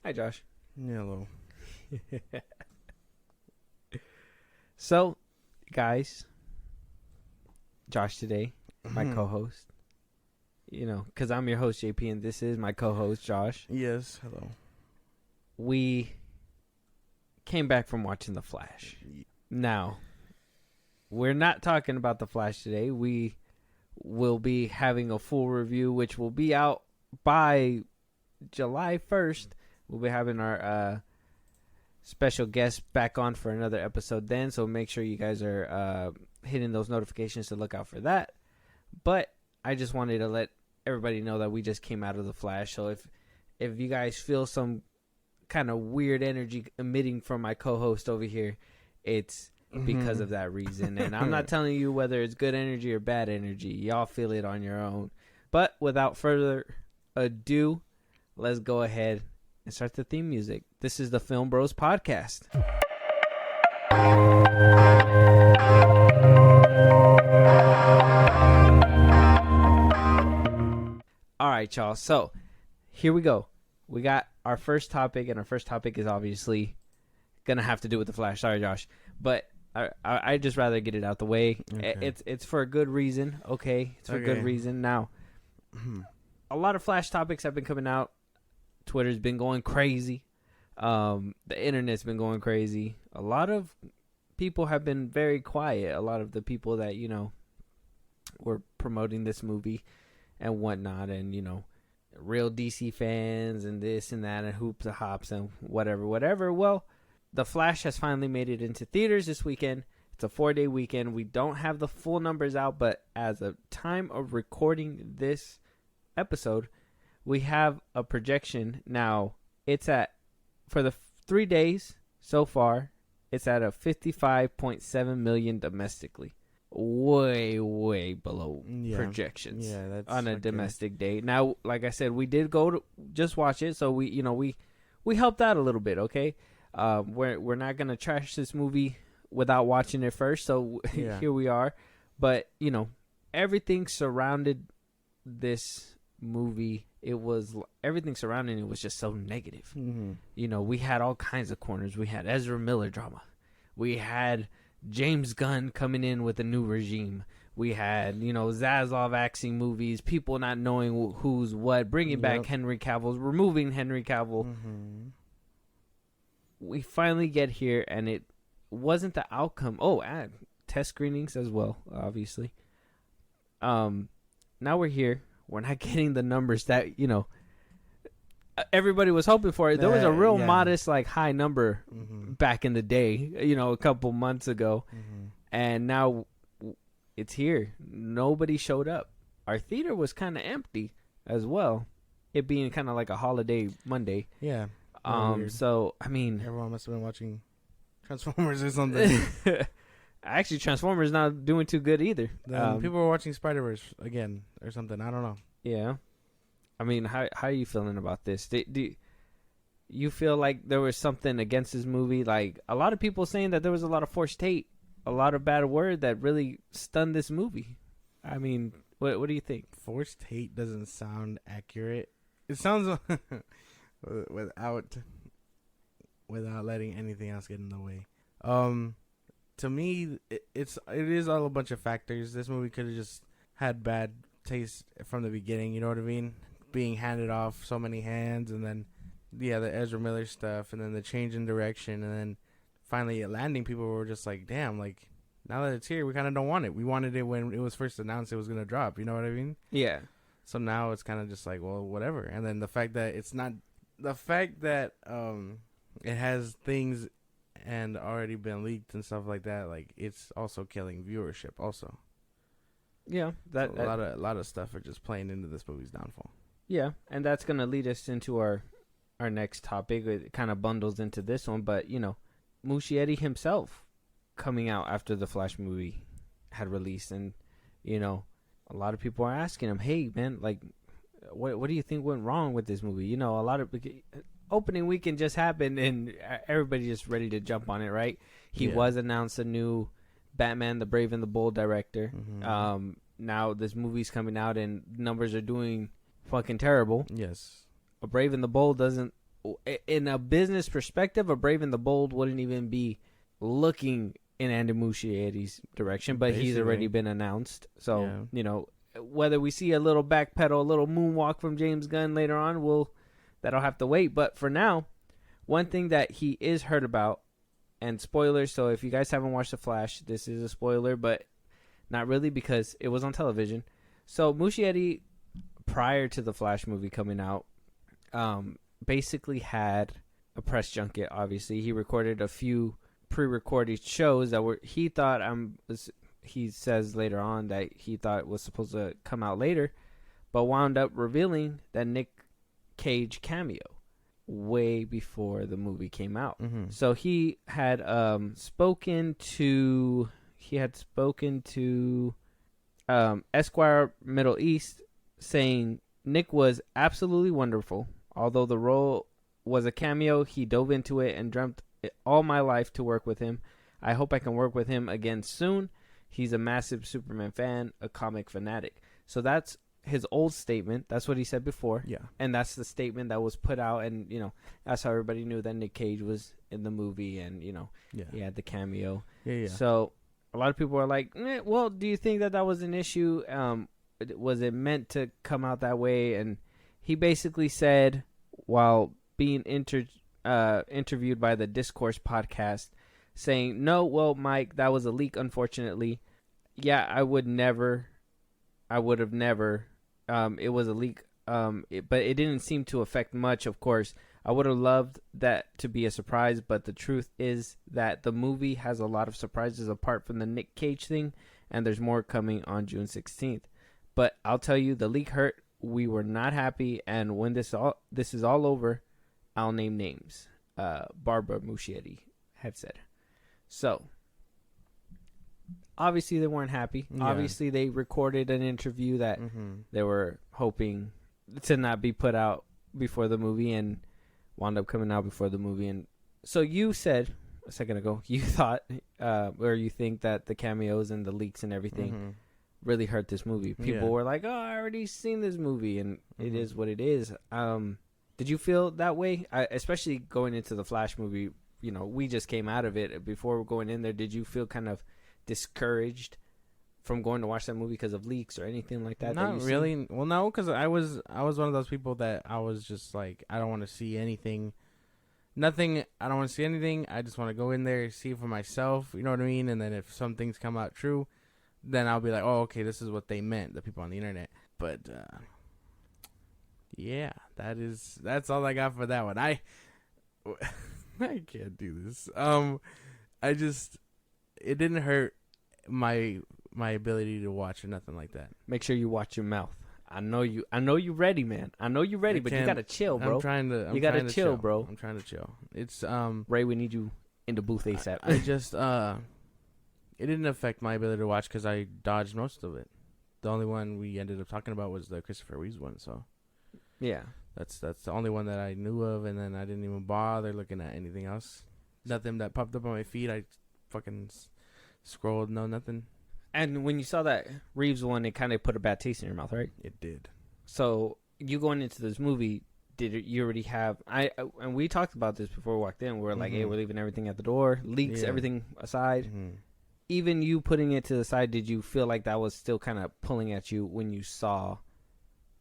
Hi, Josh. Hello. So, guys, Josh today, my co-host. You know, because I'm your host, JP, and this is my co-host, Josh. Yes, hello. We came back from watching The Flash. Now, we're not talking about The Flash today. We will be having a full review, which will be out by July 1st. We'll be having our special guest back on for another episode then, so make sure you guys are hitting those notifications to look out for that. But I just wanted to let everybody know that we just came out of The Flash, so if you guys feel some kind of weird energy emitting from my co-host over here, it's because of that reason. And I'm not telling you whether it's good energy or bad energy. Y'all feel it on your own. But without further ado, let's go ahead and start the theme music. This is the FilmBros podcast. All right, y'all. So here we go. We got our first topic, and our first topic is obviously going to have to do with The Flash. Sorry, Josh. But I'd just rather get it out the way. Okay. It's for a good reason, okay? It's for a good reason. Now, a lot of Flash topics have been coming out. Twitter's been going crazy. The internet's been going crazy. A lot of people have been very quiet. A lot of the people that, you know, were promoting this movie and whatnot, and, you know, real DC fans and this and that and hoops and hops and whatever. Well, The Flash has finally made it into theaters this weekend. It's a 4-day weekend. We don't have the full numbers out, but as of time of recording this episode, we have a projection. Now, it's at, for the 3 days so far, it's at a 55.7 million domestically. Way below projections that's on a domestic day. Now, like I said, we did go to just watch it, so we helped out a little bit, okay? We're not going to trash this movie without watching it first, so here we are. But, you know, everything surrounded this movie, everything surrounding it was just so negative. You know, we had all kinds of corners. We had Ezra Miller drama. We had James Gunn coming in with a new regime. We had, you know, Zaslav axing movies, people not knowing who's what, bringing back Henry Cavill, removing Henry Cavill. We finally get here, and it wasn't the outcome. And test screenings as well, obviously. Now we're here. We're not getting the numbers that, you know, everybody was hoping for. There was a real modest, like, high number back in the day, you know, a couple months ago. And now it's here. Nobody showed up. Our theater was kind of empty as well, it being kind of like a holiday Monday. Yeah. So, I mean, everyone must have been watching Transformers or something. Actually, Transformers not doing too good either. People were watching Spider-Verse again or something. I don't know. Yeah. I mean, how are you feeling about this? Do you feel like there was something against this movie? Like, a lot of people saying that there was a lot of forced hate, a lot of bad word that really stunned this movie. I mean, what do you think? Forced hate doesn't sound accurate. It sounds without letting anything else get in the way. To me, it is all a bunch of factors. This movie could have just had bad taste from the beginning. You know what I mean? Being handed off so many hands, and then the Ezra Miller stuff, and then the change in direction, and then finally landing. People were just like, damn, like, now that it's here, we kind of don't want it. We wanted it when it was first announced it was going to drop. You know what I mean? Yeah. So now it's kind of just like, well, whatever. And then the fact that it has things and already been leaked and stuff like that, like, it's also killing viewership also. Yeah. A lot of stuff are just playing into this movie's downfall. Yeah, and that's going to lead us into our next topic. It kind of bundles into this one, but, you know, Muschietti himself coming out after the Flash movie had released, and, you know, a lot of people are asking him, hey, man, like, what do you think went wrong with this movie? You know, a lot of opening weekend just happened, and everybody just ready to jump on it, right? He was announced a new Batman, the Brave and the Bold director. Now this movie's coming out, and numbers are doing fucking terrible. Yes. A Brave and the Bold doesn't in a business perspective, a Brave and the Bold wouldn't even be looking in Andy Muschietti's direction, but he's already been announced. So, whether we see a little backpedal, a little moonwalk from James Gunn later on, that'll have to wait. But for now, one thing that he is heard about, and spoilers, so if you guys haven't watched The Flash, this is a spoiler, but not really because it was on television. So Muschietti, prior to the Flash movie coming out, basically had a press junket. Obviously, he recorded a few pre-recorded shows that he says later on that he thought was supposed to come out later, but wound up revealing that Nick Cage cameo way before the movie came out. Mm-hmm. So he had spoken to Esquire Middle East, saying Nick was absolutely wonderful. Although the role was a cameo, he dove into it and dreamt all my life to work with him. I hope I can work with him again soon. He's a massive Superman fan, a comic fanatic. So that's his old statement. That's what he said before. Yeah. And that's the statement that was put out. And, that's how everybody knew that Nick Cage was in the movie and, he had the cameo. Yeah. So a lot of people are like, well, do you think that was an issue? Was it meant to come out that way? And he basically said, while being interviewed by the Discourse podcast, saying, no, well, Mike, that was a leak, unfortunately. Yeah, I would have never. It was a leak, but it didn't seem to affect much, of course. I would have loved that to be a surprise, but the truth is that the movie has a lot of surprises apart from the Nick Cage thing, and there's more coming on June 16th. But I'll tell you, the leak hurt. We were not happy, and when this is all over, I'll name names. Barbara Muschietti had said. So, obviously they weren't happy. Yeah. Obviously they recorded an interview that they were hoping to not be put out before the movie and wound up coming out before the movie. And so you said a second ago, you thought or you think that the cameos and the leaks and everything really hurt this movie. People were like, oh, I already seen this movie, and it is what it is. Did you feel that way? Especially going into the Flash movie, we just came out of it. Before going in there, did you feel kind of discouraged from going to watch that movie because of leaks or anything like that? Not really. Well, no, because I was one of those people that I was just like, I don't want to see anything. Nothing. I don't want to see anything. I just want to go in there, see it for myself. You know what I mean? And then if some things come out true, then I'll be like, oh, okay, this is what they meant, the people on the internet. But yeah, that's all I got for that one. I can't do this. It didn't hurt my ability to watch or nothing like that. Make sure you watch your mouth. I know you ready, man. I know you ready, but you gotta chill, bro. You gotta chill, bro. I'm trying to chill. It's Ray, we need you in the booth ASAP. I just it didn't affect my ability to watch because I dodged most of it. The only one we ended up talking about was the Christopher Reeves one. So yeah, that's the only one that I knew of, and then I didn't even bother looking at anything else. Nothing that popped up on my feed. I fucking scrolled, no nothing. And when you saw that Reeves one, it kind of put a bad taste in your mouth, right? It did. So you going into this movie, you already have? And we talked about this before we walked in. We're like, hey, we're leaving everything at the door, leaks, everything aside. Even you putting it to the side, did you feel like that was still kind of pulling at you when you saw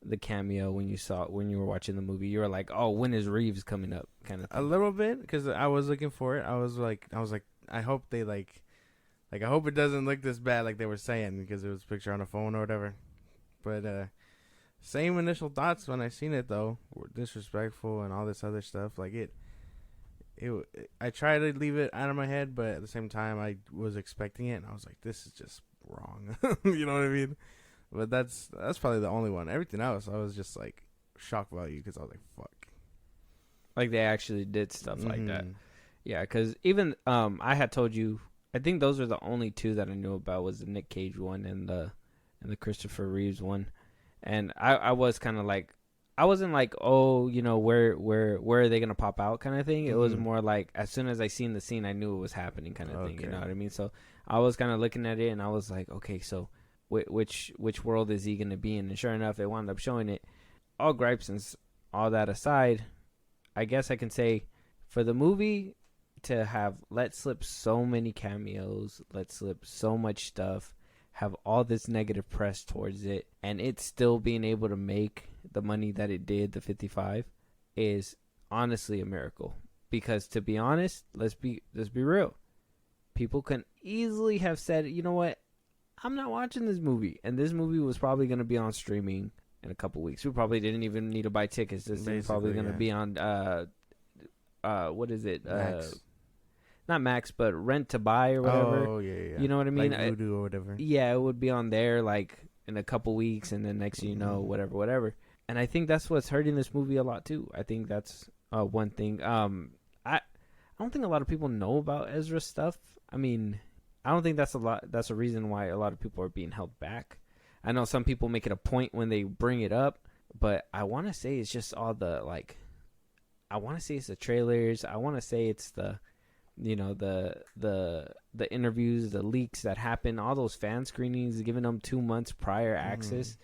the cameo? When you were watching the movie, you were like, oh, when is Reeves coming up? Kind of thing. A little bit, because I was looking for it. I was like, I hope they I hope it doesn't look this bad like they were saying, because it was a picture on a phone or whatever. But same initial thoughts when I seen it, though. Were disrespectful and all this other stuff. Like I tried to leave it out of my head, but at the same time I was expecting it, and I was like, this is just wrong. You know what I mean? But that's probably the only one. Everything else, I was just like shock value, because I was like, fuck. Like they actually did stuff like that. Yeah, because even I had told you, I think those are the only two that I knew about, was the Nick Cage one and the Christopher Reeves one. And I was kind of like, I wasn't like, oh, where are they gonna pop out kind of thing. It was more like, as soon as I seen the scene, I knew it was happening kind of thing. You know what I mean? So I was kind of looking at it, and I was like, okay, so which world is he gonna be in? And sure enough, it wound up showing it. All gripes and all that aside, I guess I can say for the movie to have let slip so many cameos, let slip so much stuff, have all this negative press towards it, and it still being able to make the money that it did, the 55, is honestly a miracle. Because to be honest, let's be real. People can easily have said, you know what, I'm not watching this movie, and this movie was probably going to be on streaming in a couple weeks. We probably didn't even need to buy tickets. This is probably going to be on what is it? Max. Not Max, but Rent to Buy or whatever. Oh yeah. You know what I mean? Like Voodoo or whatever. Yeah, it would be on there like in a couple weeks, and then next thing you know, whatever. And I think that's what's hurting this movie a lot too. I think that's one thing. I don't think a lot of people know about Ezra's stuff. I mean, I don't think that's a reason why a lot of people are being held back. I know some people make it a point when they bring it up, but I want to say it's just all the I want to say it's the trailers. I want to say it's the the interviews, the leaks that happen, all those fan screenings, giving them 2 months prior access.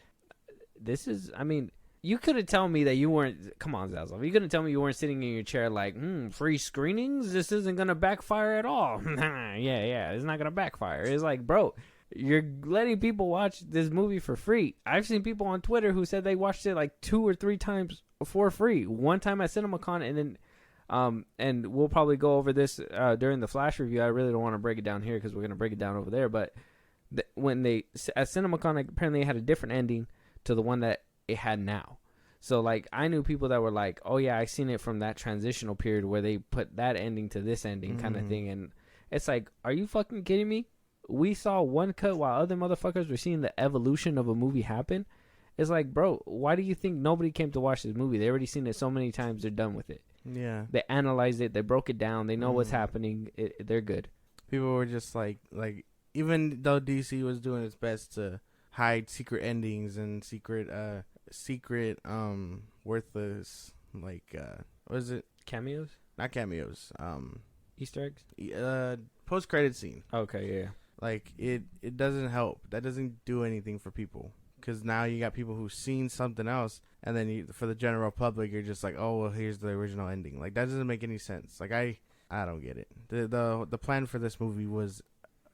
This is, I mean, you couldn't tell me that you weren't. Come on, Zazzle. You couldn't tell me you weren't sitting in your chair like, free screenings. This isn't gonna backfire at all. yeah, it's not gonna backfire. It's like, bro, you're letting people watch this movie for free. I've seen people on Twitter who said they watched it like 2 or 3 times for free. One time at CinemaCon, and then and we'll probably go over this during the Flash review. I really don't want to break it down here because we're gonna break it down over there. But when they at CinemaCon, apparently it had a different ending to the one that it had now. So like, I knew people that were like, oh yeah, I seen it from that transitional period where they put that ending to this ending kind of thing. And it's like, are you fucking kidding me? We saw one cut while other motherfuckers were seeing the evolution of a movie happen. It's like, bro, why do you think nobody came to watch this movie? They already seen it so many times, they're done with it. Yeah. They analyzed it, they broke it down, they know what's happening, they're good. People were just like even though DC was doing its best to hide secret endings and secret worthless, like what is it, Cameos? not cameos, Easter eggs? post credit scene. Okay, yeah. Like it doesn't help. That doesn't do anything for people, because now you got people who've seen something else, and then for the general public, you're just like, oh well, here's the original ending. Like, that doesn't make any sense. Like, I don't get it. The plan for this movie was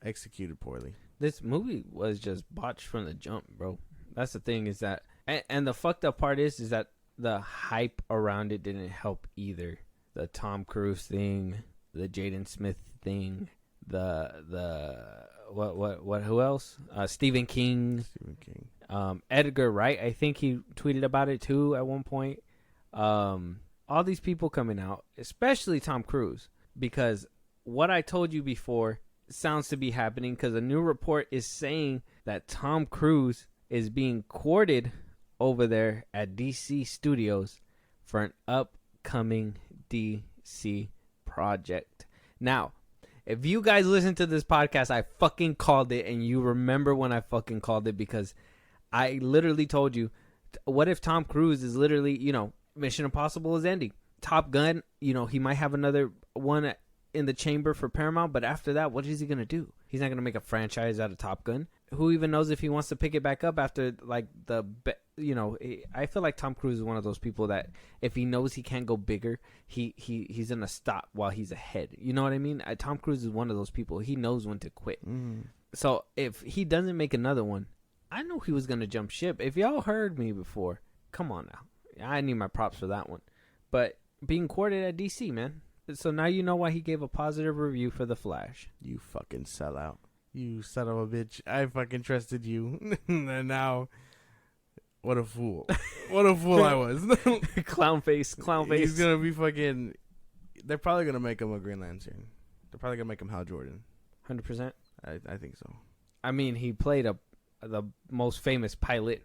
executed poorly. This movie was just botched from the jump, bro. That's the thing, is that, and the fucked up part is that the hype around it didn't help either. The Tom Cruise thing, the Jaden Smith thing, the what who else? Stephen King. Edgar Wright, I think he tweeted about it too at one point. All these people coming out, especially Tom Cruise, because what I told you before sounds to be happening, because a new report is saying that Tom Cruise is being courted over there at DC Studios for an upcoming DC project. Now, if you guys listen to this podcast, I fucking called it, and you remember when I fucking called it, because I literally told you, what if Tom Cruise is literally, Mission Impossible is ending. Top Gun, he might have another one in the chamber for Paramount, but after that, what is he going to do? He's not going to make a franchise out of Top Gun. Who even knows if he wants to pick it back up after, like, I feel like Tom Cruise is one of those people that if he knows he can't go bigger, he's going to stop while he's ahead. You know what I mean? Tom Cruise is one of those people. He knows when to quit. So if he doesn't make another one, I know he was going to jump ship. If y'all heard me before, come on now. I need my props for that one. But being courted at DC, man. So now you know why he gave a positive review for The Flash. You fucking sellout. You son of a bitch. I fucking trusted you. And now, what a fool. What a fool I was. Clown face. He's going to be fucking... They're probably going to make him a Green Lantern. They're probably going to make him Hal Jordan. 100%? I think so. I mean, he played the most famous pilot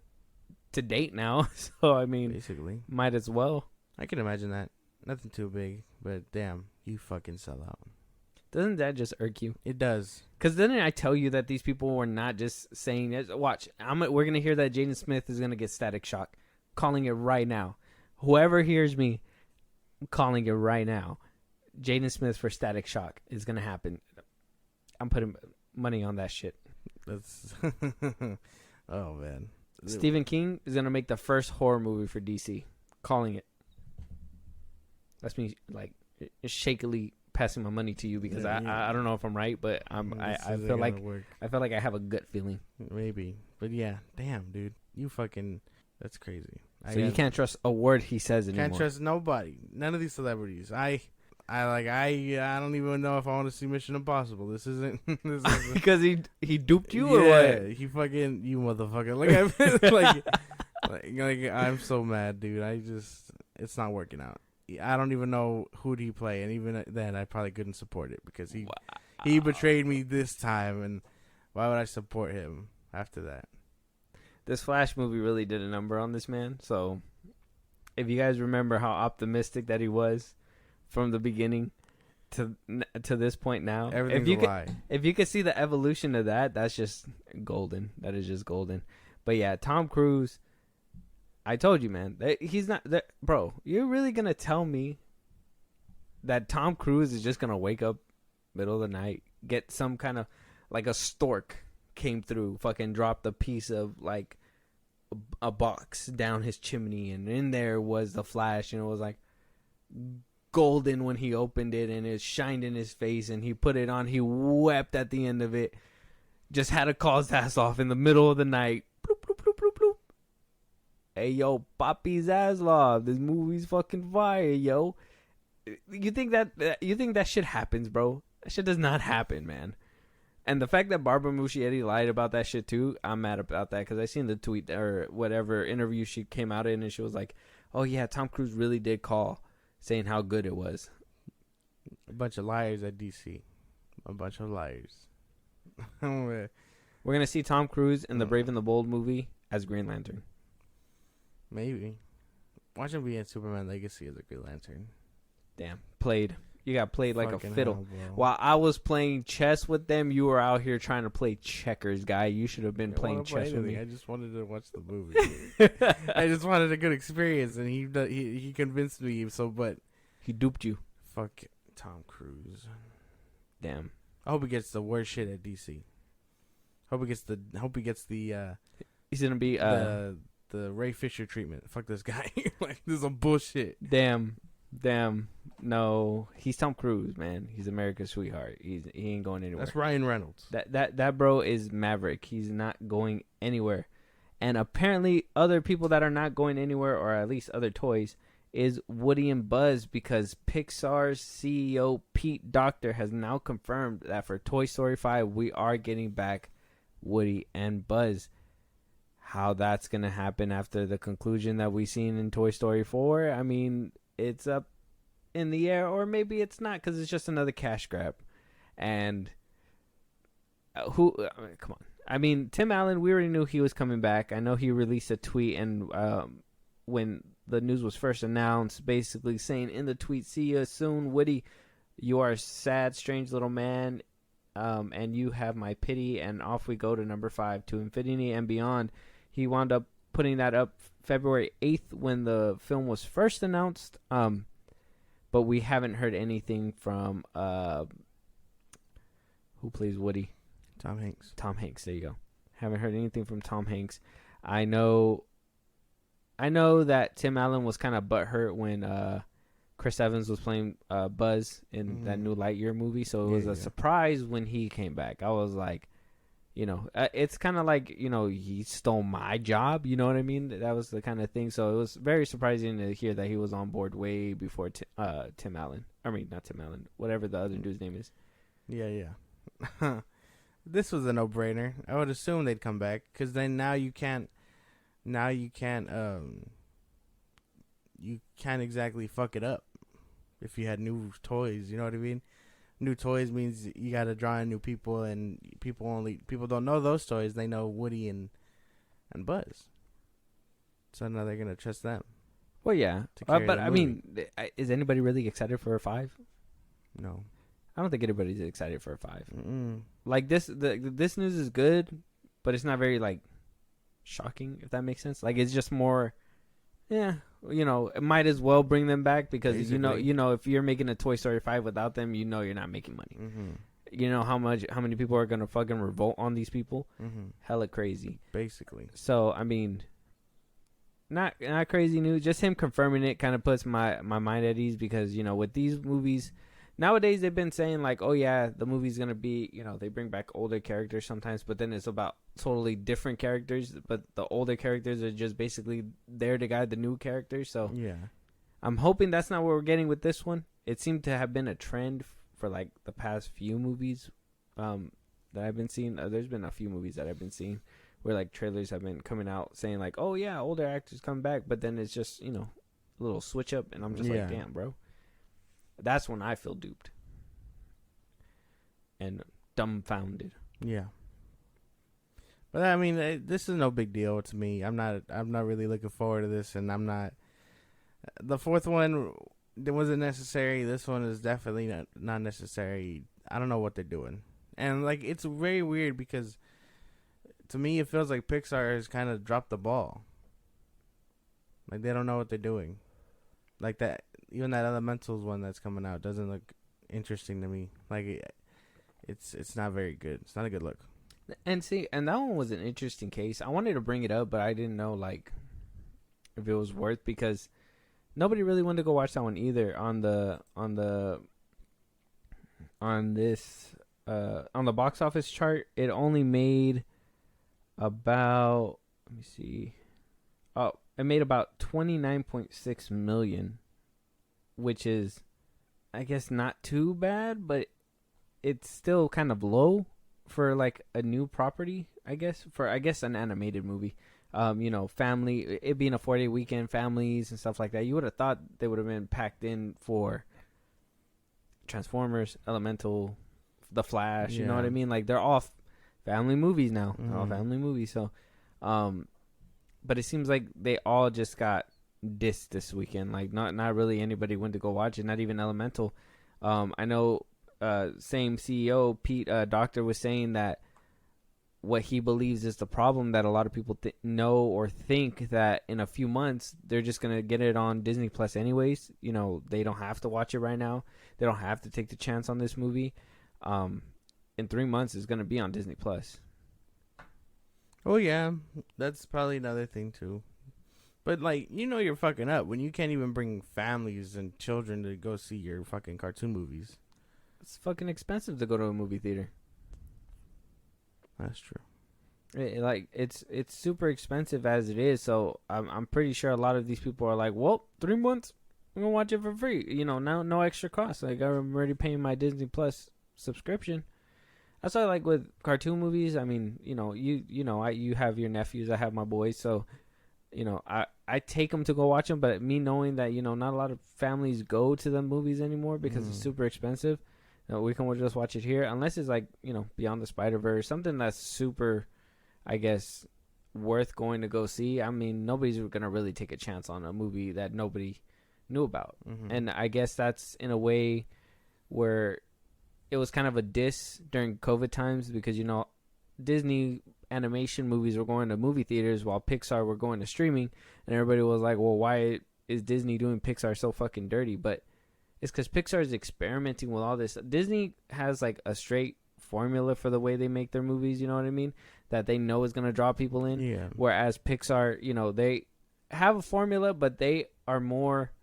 to date now. So, I mean... Basically. Might as well. I can imagine that. Nothing too big, but damn, you fucking sell out. Doesn't that just irk you? It does. Because didn't I tell you that these people were not just saying it? Watch, we're going to hear that Jaden Smith is going to get Static Shock. Calling it right now. Whoever hears me, I'm calling it right now. Jaden Smith for Static Shock is going to happen. I'm putting money on that shit. That's oh, man. Stephen King is going to make the first horror movie for DC. Calling it. That's me like shakily passing my money to you because I don't know if I'm right, but I feel like I have a gut feeling. Maybe, but yeah, damn, dude, you fucking, that's crazy. So you can't trust a word he says anymore. Can't trust nobody. None of these celebrities. I don't even know if I want to see Mission Impossible. This isn't because he duped you or what? He fucking, you motherfucker. Like like I'm so mad, dude. It's not working out. I don't even know who'd he play, and even then, I probably couldn't support it because he betrayed me this time, and why would I support him after that? This Flash movie really did a number on this man. So, if you guys remember how optimistic that he was from the beginning to this point now, if you could see the evolution of that, that's just golden. That is just golden. But yeah, Tom Cruise. I told you, man. He's not, bro. You're really gonna tell me that Tom Cruise is just gonna wake up middle of the night, get some kind of like a stork came through, fucking dropped a piece of like a box down his chimney, and in there was the Flash, and it was like golden when he opened it, and it shined in his face, and he put it on. He wept at the end of it. Just had to call his ass off in the middle of the night. Bloop, bloop, bloop, bloop, bloop. Hey, yo, Poppy Zaslav, this movie's fucking fire, yo. You think that shit happens, bro? That shit does not happen, man. And the fact that Barbara Muschietti lied about that shit too, I'm mad about that because I seen the tweet or whatever interview she came out in, and she was like, "Oh yeah, Tom Cruise really did call, saying how good it was." A bunch of liars at DC. A bunch of liars. We're gonna see Tom Cruise in the Brave and the Bold movie as Green Lantern. Maybe. Watch him be in Superman Legacy as a Green Lantern. Damn, played. You got played like Fucking a fiddle. hell, while I was playing chess with them, you were out here trying to play checkers, guy. You should have been playing chess with me. I just wanted to watch the movie. I just wanted a good experience, and he convinced me. But he duped you. Fuck Tom Cruise. Damn. I hope he gets the worst shit at DC. Hope he gets the. He's gonna be the Ray Fisher treatment. Fuck this guy. Like, this is some bullshit. Damn. No, he's Tom Cruise, man. He's America's sweetheart. He ain't going anywhere. That's Ryan Reynolds. That bro is Maverick. He's not going anywhere. And apparently other people that are not going anywhere, or at least other toys, is Woody and Buzz, because Pixar's CEO Pete Docter has now confirmed that for Toy Story 5 we are getting back Woody and Buzz. How that's going to happen after the conclusion that we've seen in Toy Story 4, I mean, it's up in the air, or maybe it's not, because it's just another cash grab. And come on. I mean, Tim Allen, we already knew he was coming back. I know he released a tweet, and when the news was first announced, basically saying in the tweet, "See you soon, Woody. You are a sad, strange little man, and you have my pity." And off we go to number 5, To Infinity and Beyond. He wound up putting that up February 8th when the film was first announced. But we haven't heard anything from who plays Woody? Tom Hanks. Tom Hanks, there you go. Haven't heard anything from Tom Hanks. I know that Tim Allen was kind of butthurt when Chris Evans was playing Buzz in that new Lightyear movie, so it was a surprise when he came back. I was like, it's kind of like, he stole my job, you know what I mean? That was the kind of thing. So it was very surprising to hear that he was on board way before Tim Allen. I mean, not Tim Allen, whatever the other dude's name is. Yeah. This was a no-brainer. I would assume they'd come back, because then you can't exactly fuck it up if you had new toys, you know what I mean? New toys means you got to draw in new people, and people don't know those toys. They know Woody and Buzz. So now they're going to trust them. Well, yeah. But I mean, is anybody really excited for a 5? No. I don't think anybody's excited for a 5. Mm-mm. Like this news is good, but it's not very like shocking, if that makes sense. Like, it's just more, it might as well bring them back, because basically, if you're making a Toy Story 5 without them, you're not making money. Mm-hmm. You know how many people are gonna fucking revolt on these people? Mm-hmm. Hella crazy, basically. So I mean, not crazy news. Just him confirming it kind of puts my mind at ease, because with these movies nowadays, they've been saying like, oh yeah, the movie's gonna be, they bring back older characters sometimes, but then it's about totally different characters. But the older characters are just basically there to guide the new characters. So yeah, I'm hoping that's not what we're getting with this one. It seemed to have been a trend for like the past few movies that I've been seeing. There's been a few movies that I've been seeing where like trailers have been coming out saying like, oh yeah, older actors come back, but then it's just a little switch up, and I'm just like, damn, bro. That's when I feel duped and dumbfounded. Yeah. But I mean, this is no big deal to me. I'm not really looking forward to this, and I'm not. The fourth one, it wasn't necessary. This one is definitely not necessary. I don't know what they're doing, and like it's very weird because to me it feels like Pixar has kind of dropped the ball. Like they don't know what they're doing. Like that, even that Elementals one that's coming out doesn't look interesting to me. Like it's not very good. It's not a good look. And that one was an interesting case. I wanted to bring it up, but I didn't know like if it was worth, because nobody really wanted to go watch that one either on the box office chart. It only made about, let me see. Oh, it made about 29.6 million, which is I guess not too bad, but it's still kind of low for like a new property, I guess, for an animated movie. Family, it being a 4-day weekend, families and stuff like that. You would have thought they would have been packed in for Transformers, Elemental, The Flash. You know what I mean? Like they're all family movies now, all family movies. So, but it seems like they all just got dissed this weekend. Like not really anybody went to go watch it. Not even Elemental. I know. Same CEO Pete Doctor was saying that what he believes is the problem, that a lot of people know or think that in a few months they're just gonna get it on Disney Plus anyways. They don't have to watch it right now. They don't have to take the chance on this movie. In 3 months it's gonna be on Disney Plus. Oh yeah, that's probably another thing too. But like, you're fucking up when you can't even bring families and children to go see your fucking cartoon movies. It's fucking expensive to go to a movie theater. That's true. It's super expensive as it is. So I'm pretty sure a lot of these people are like, well, 3 months, I'm gonna watch it for free. No extra cost. Like I'm already paying my Disney Plus subscription. That's why, like with cartoon movies. I mean, you have your nephews. I have my boys. So, I take them to go watch them. But me knowing that not a lot of families go to the movies anymore because it's super expensive. We can just watch it here, unless it's like, Beyond the Spider-Verse, something that's super, I guess, worth going to go see. I mean, nobody's going to really take a chance on a movie that nobody knew about. And I guess that's in a way where it was kind of a diss during COVID times, because, Disney animation movies were going to movie theaters while Pixar were going to streaming. And everybody was like, well, why is Disney doing Pixar so fucking dirty? But it's because Pixar is experimenting with all this. Disney has like a straight formula for the way they make their movies, you know what I mean? That they know is going to draw people in. Yeah. Whereas Pixar, they have a formula, but they are more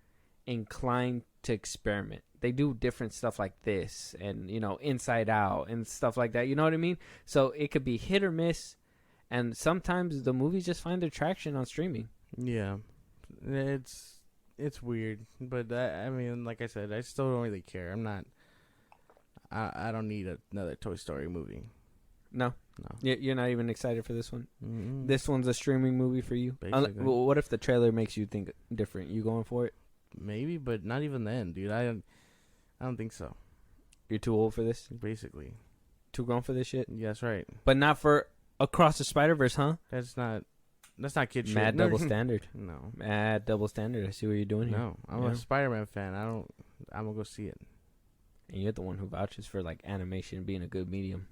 inclined to experiment. They do different stuff like this and, Inside Out and stuff like that. You know what I mean? So it could be hit or miss. And sometimes the movies just find their traction on streaming. Yeah. It's weird, but I mean, like I said, I still don't really care. I don't need another Toy Story movie. No. You're not even excited for this one? Mm-hmm. This one's a streaming movie for you? What if the trailer makes you think different? You going for it? Maybe, but not even then, dude. I don't think so. You're too old for this? Basically. Too grown for this shit? Yeah, that's right. But not for Across the Spider-Verse, huh? That's not kid shit. Mad double standard. No. Mad double standard. I see what you're doing here. No, I'm a Spider-Man fan. I'm gonna go see it. And you're the one who vouches for like animation being a good medium.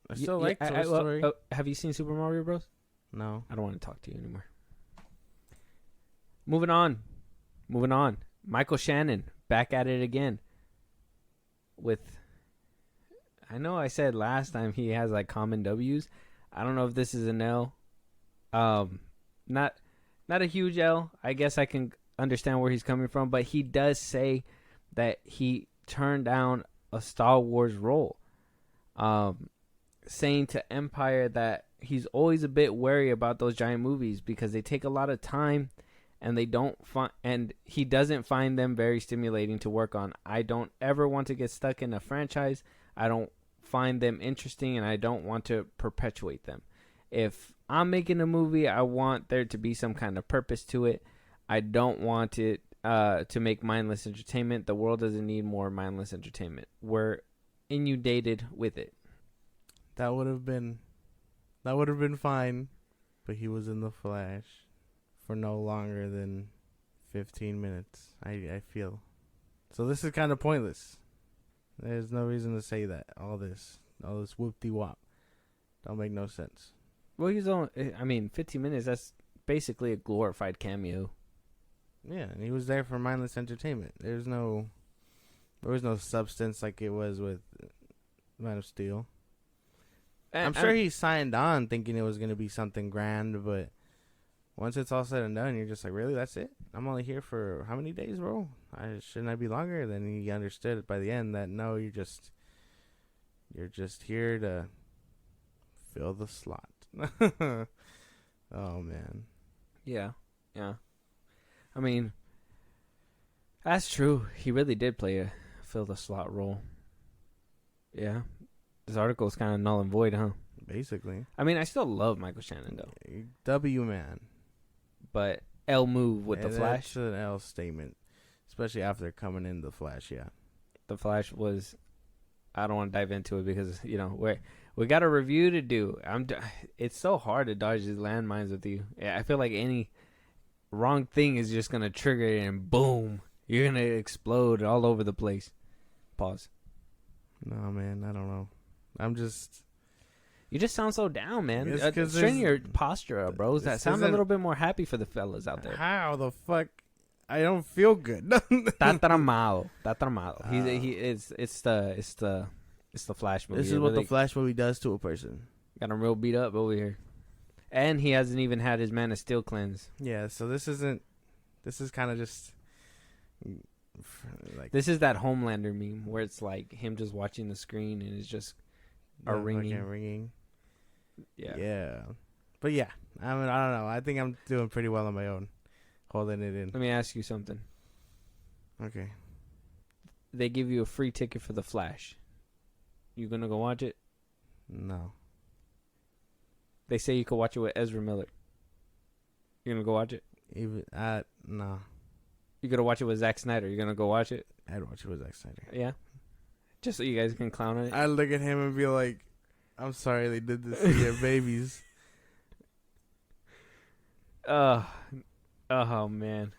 I still like Toy Story. Have you seen Super Mario Bros? No. I don't want to talk to you anymore. Moving on. Michael Shannon back at it again. I know I said last time he has like common W's. I don't know if this is an L. Not not a huge L. I guess I can understand where he's coming from, but he does say that he turned down a Star Wars role, saying to Empire that he's always a bit wary about those giant movies because they take a lot of time, and he doesn't find them very stimulating to work on. I don't ever want to get stuck in a franchise. I don't find them interesting, and I don't want to perpetuate them. If I'm making a movie, I want there to be some kind of purpose to it. I don't want it to make mindless entertainment. The world doesn't need more mindless entertainment. We're inundated with it. That would have been fine, but he was in the Flash for no longer than 15 minutes. I feel so. This is kind of pointless. There's no reason to say that. All this whoop-de-wop don't make no sense. Well, 15 minutes. That's basically a glorified cameo. Yeah, and he was there for mindless entertainment. There was no substance like it was with Man of Steel. I'm sure he signed on thinking it was going to be something grand, but once it's all said and done, you're just like, really? That's it? I'm only here for how many days, bro? Shouldn't I be longer? Then he understood by the end that no, you're just here to fill the slot. Oh man. Yeah. I mean, that's true. He really did fill the slot role. Yeah. This article is kind of null and void, huh? Basically. I mean, I still love Michael Shannon, though. W man. But L move with the Flash. That's an L statement. Especially after coming in the Flash, yeah. The Flash was... I don't want to dive into it because, we got a review to do. It's so hard to dodge these landmines with you. I feel like any wrong thing is just going to trigger it and boom, you're going to explode all over the place. Pause. No, man, I don't know. You just sound so down, man. Straighten Straighten your posture up, bros. That sound a little bit more happy for the fellas out there. How the fuck? I don't feel good. Está tramado. It's the Flash movie. This is what the Flash movie does to a person. Got him real beat up over here. And he hasn't even had his Man of Steel cleanse. Yeah, so this is kind of just like... This is that Homelander meme where it's like him just watching the screen and it's just ringing. Yeah. But yeah, I don't know. I think I'm doing pretty well on my own, holding it in. Let me ask you something. Okay. They give you a free ticket for the Flash. You gonna go watch it? No. They say you could watch it with Ezra Miller. You gonna go watch it? No. You gonna watch it with Zack Snyder? You gonna go watch it? I'd watch it with Zack Snyder. Yeah. Just so you guys can clown on it. I look at him and be like, "I'm sorry they did this to your babies." Oh man.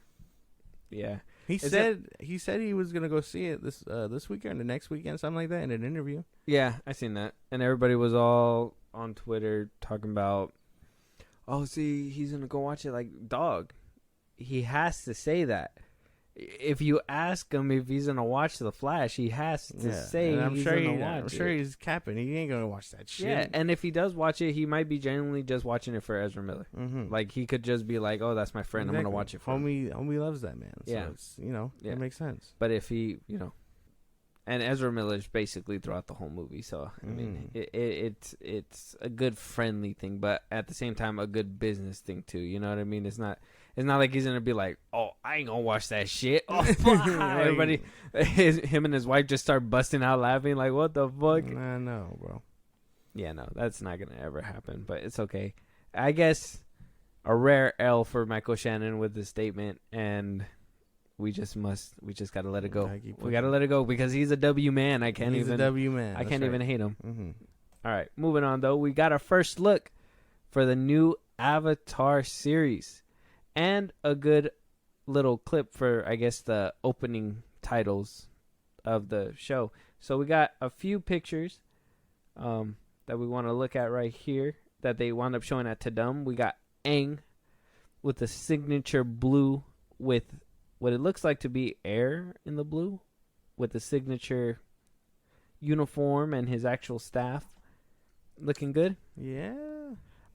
Yeah. He said he was gonna go see it this weekend or next weekend, something like that, in an interview. Yeah, I seen that, and everybody was all on Twitter talking about, "Oh, see, he's gonna go watch it." Like, dog, he has to say that. If you ask him if he's gonna watch The Flash, he has to say he's gonna watch it. I'm sure he's capping. He ain't gonna watch that shit. Yeah, and if he does watch it, he might be genuinely just watching it for Ezra Miller. Mm-hmm. Like, he could just be like, "Oh, that's my friend. Exactly. I'm gonna watch it for him." Homie loves that man. So yeah, it's, it makes sense. But if he, and Ezra Miller's basically throughout the whole movie, so I mean, it's a good friendly thing, but at the same time, a good business thing too. You know what I mean? It's not like he's gonna be like, "Oh, I ain't gonna watch that shit." Oh, everybody, him and his wife just start busting out laughing, like, "What the fuck?" I know, bro. Yeah, no, that's not gonna ever happen. But it's okay. I guess a rare L for Michael Shannon with this statement, and we just gotta let it go. We gotta let it go because he's a W man. He's a W man. I can't even hate him. Mm-hmm. All right, moving on though. We got our first look for the new Avatar series. And a good little clip for, I guess, the opening titles of the show. So we got a few pictures that we want to look at right here that they wound up showing at Tadum. We got Aang with the signature blue with what it looks like to be air in the blue with the signature uniform and his actual staff. Looking good. Yeah.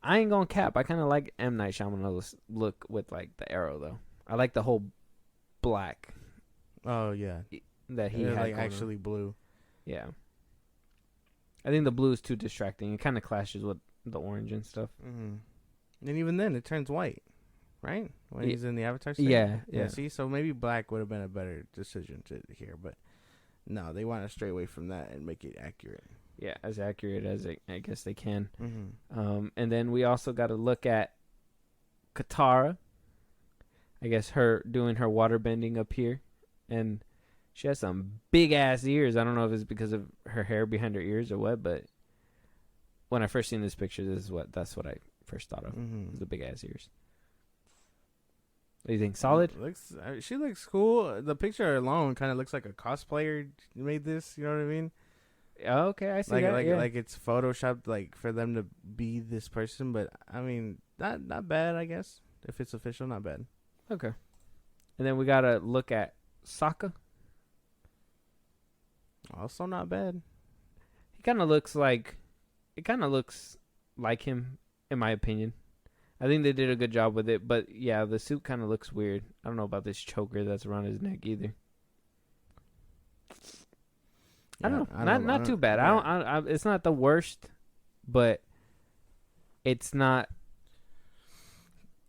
I ain't gonna cap. I kind of like M. Night Shyamalan's look with like the arrow though. I like the whole black Oh yeah, that he it's had like going actually blue. on. Yeah. I think the blue is too distracting. It kind of clashes with the orange and stuff. Mm-hmm. And even then, it turns white, right? When he's in the Avatar state. Yeah. See, so maybe black would have been a better decision to here, but no, they want to stray away from that and make it accurate. Yeah, as accurate as I guess they can. Mm-hmm. And then we also got to look at Katara. I guess her doing her water bending up here, and she has some big ass ears. I don't know if it's because of her hair behind her ears or what, but when I first seen this picture, that's what I first thought of. Mm-hmm. The big ass ears. What do you think? Solid? She looks cool. The picture alone kind of looks like a cosplayer made this. You know what I mean? Okay, I see that. Yeah. Like it's photoshopped like for them to be this person. But I mean, not bad. I guess if it's official, not bad. Okay. And then we gotta look at Sokka. Also not bad. He kind of looks like him, in my opinion. I think they did a good job with it, but yeah, the suit kind of looks weird. I don't know about this choker that's around his neck either. I don't know. Not too bad. Yeah. I it's not the worst, but it's not.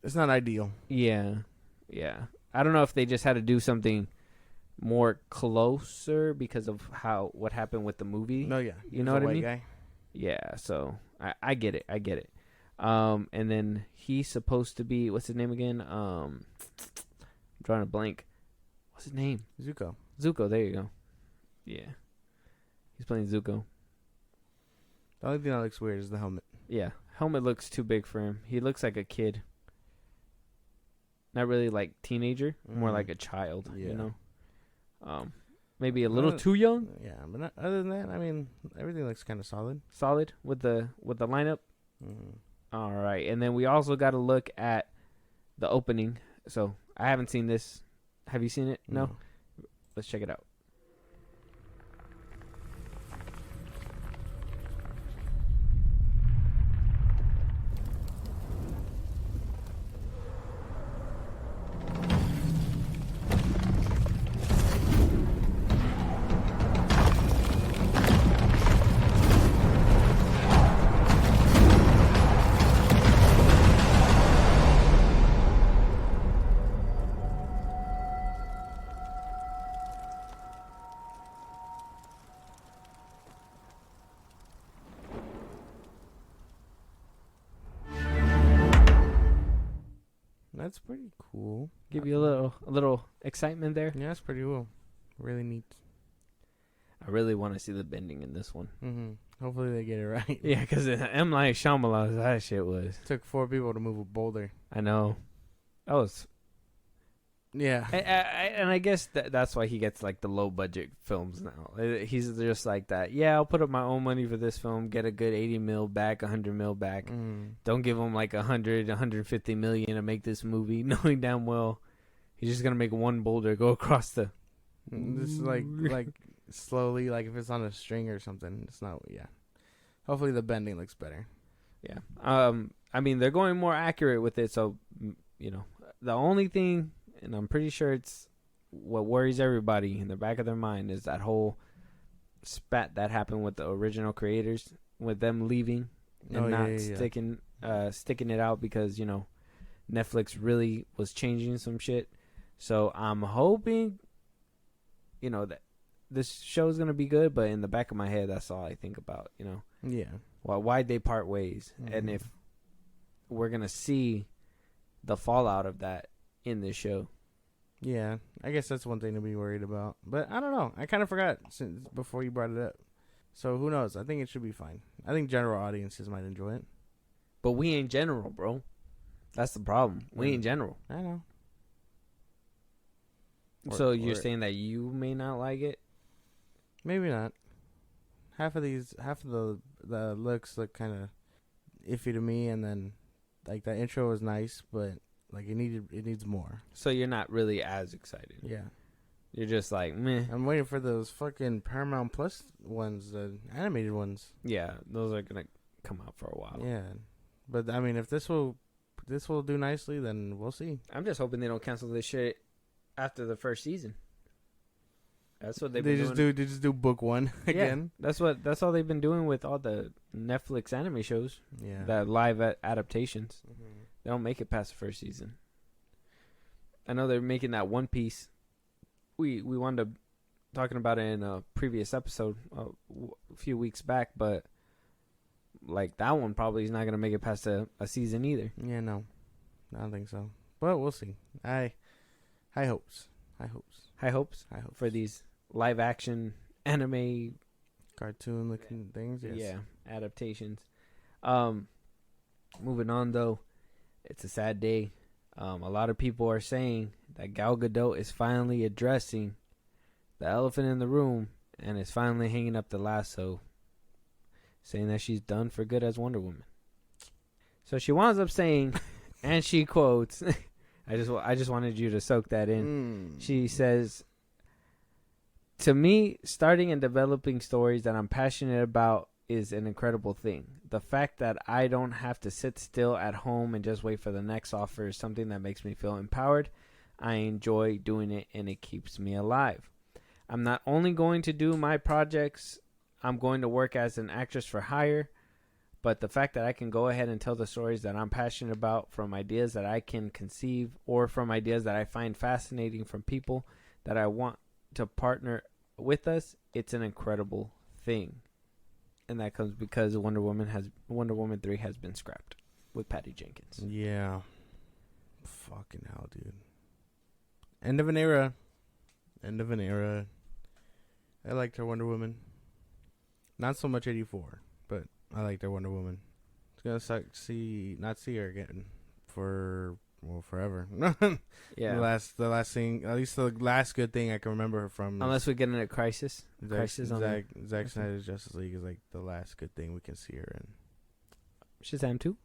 It's not ideal. Yeah. I don't know if they just had to do something more closer because of what happened with the movie. No, yeah. You know what I mean? Guy. Yeah, so I get it. And then he's supposed to be, what's his name again? I'm drawing a blank. What's his name? Zuko, there you go. Yeah. He's playing Zuko. The only thing that looks weird is the helmet. Yeah, helmet looks too big for him. He looks like a kid. Not really like teenager, more like a child, you know? Maybe a little too young. Yeah, but other than that, I mean, everything looks kind of solid. Solid with the lineup. Mm-hmm. All right, and then we also got to look at the opening. So I haven't seen this. Have you seen it? No. Let's check it out. That's pretty cool. Give you a little excitement there. Yeah, that's pretty cool. Really neat. I really want to see the bending in this one. Mm-hmm. Hopefully they get it right. Yeah, because M. Night Shyamalan, that shit was. Took 4 people to move a boulder. I know. That was. Yeah. And I guess that's why he gets like the low budget films now. He's just like that. Yeah, I'll put up my own money for this film, get a good 80 mil back, 100 mil back. Don't give him like 100, 150 million to make this movie, knowing damn well he's just gonna make one boulder go across the. This is like slowly, like if it's on a string or something. It's not. Yeah. Hopefully the bending looks better. Yeah. I mean they're going more accurate with it, so you know the only thing. And I'm pretty sure it's what worries everybody in the back of their mind is that whole spat that happened with the original creators, with them leaving and sticking it out because, you know, Netflix really was changing some shit. So I'm hoping, you know, that this show is going to be good. But in the back of my head, that's all I think about, you know. Yeah. Well, why'd they part ways? Mm-hmm. And if we're going to see the fallout of that in this show. Yeah, I guess that's one thing to be worried about. But I don't know. I kind of forgot since before you brought it up. So who knows? I think it should be fine. I think general audiences might enjoy it. But we ain't general, bro. That's the problem. We ain't general. I know. So you're saying that you may not like it? Maybe not. Half of the looks look kind of iffy to me, and then like that intro was nice, but like it needs more. So you're not really as excited. Yeah. You're just like, meh. I'm waiting for those fucking Paramount Plus ones, the animated ones. Yeah, those are gonna come out for a while. Yeah. But I mean, if this will do nicely, then we'll see. I'm just hoping they don't cancel this shit after the first season. That's what they've been doing. They just do book one again. Yeah, that's all they've been doing with all the Netflix anime shows. Yeah. That live adaptations. Mm-hmm. They don't make it past the first season. I know they're making that One Piece. We wound up talking about it in a previous episode a few weeks back, but like that one probably is not gonna make it past a season either. Yeah, no, I don't think so. But we'll see. High hopes. High hopes for these live action anime cartoon looking things. Yes. Yeah, adaptations. Moving on though, it's a sad day. A lot of people are saying that Gal Gadot is finally addressing the elephant in the room and is finally hanging up the lasso, saying that she's done for good as Wonder Woman. So she winds up saying, and she quotes, I just wanted you to soak that in. She says, "To me, starting and developing stories that I'm passionate about is an incredible thing. The fact that I don't have to sit still at home and just wait for the next offer is something that makes me feel empowered. I enjoy doing it and it keeps me alive. I'm not only going to do my projects, I'm going to work as an actress for hire, but the fact that I can go ahead and tell the stories that I'm passionate about from ideas that I can conceive or from ideas that I find fascinating from people that I want to partner with us, it's an incredible thing." And that comes because Wonder Woman 3 has been scrapped with Patty Jenkins. Yeah. Fucking hell, dude. End of an era. I liked her Wonder Woman. Not so much 84, but I liked her Wonder Woman. It's gonna suck not see her again for forever. Yeah. The last thing, at least the last good thing I can remember her from. Unless we get in a crisis. Zack Snyder's Justice League is like the last good thing we can see her in. Shazam 2?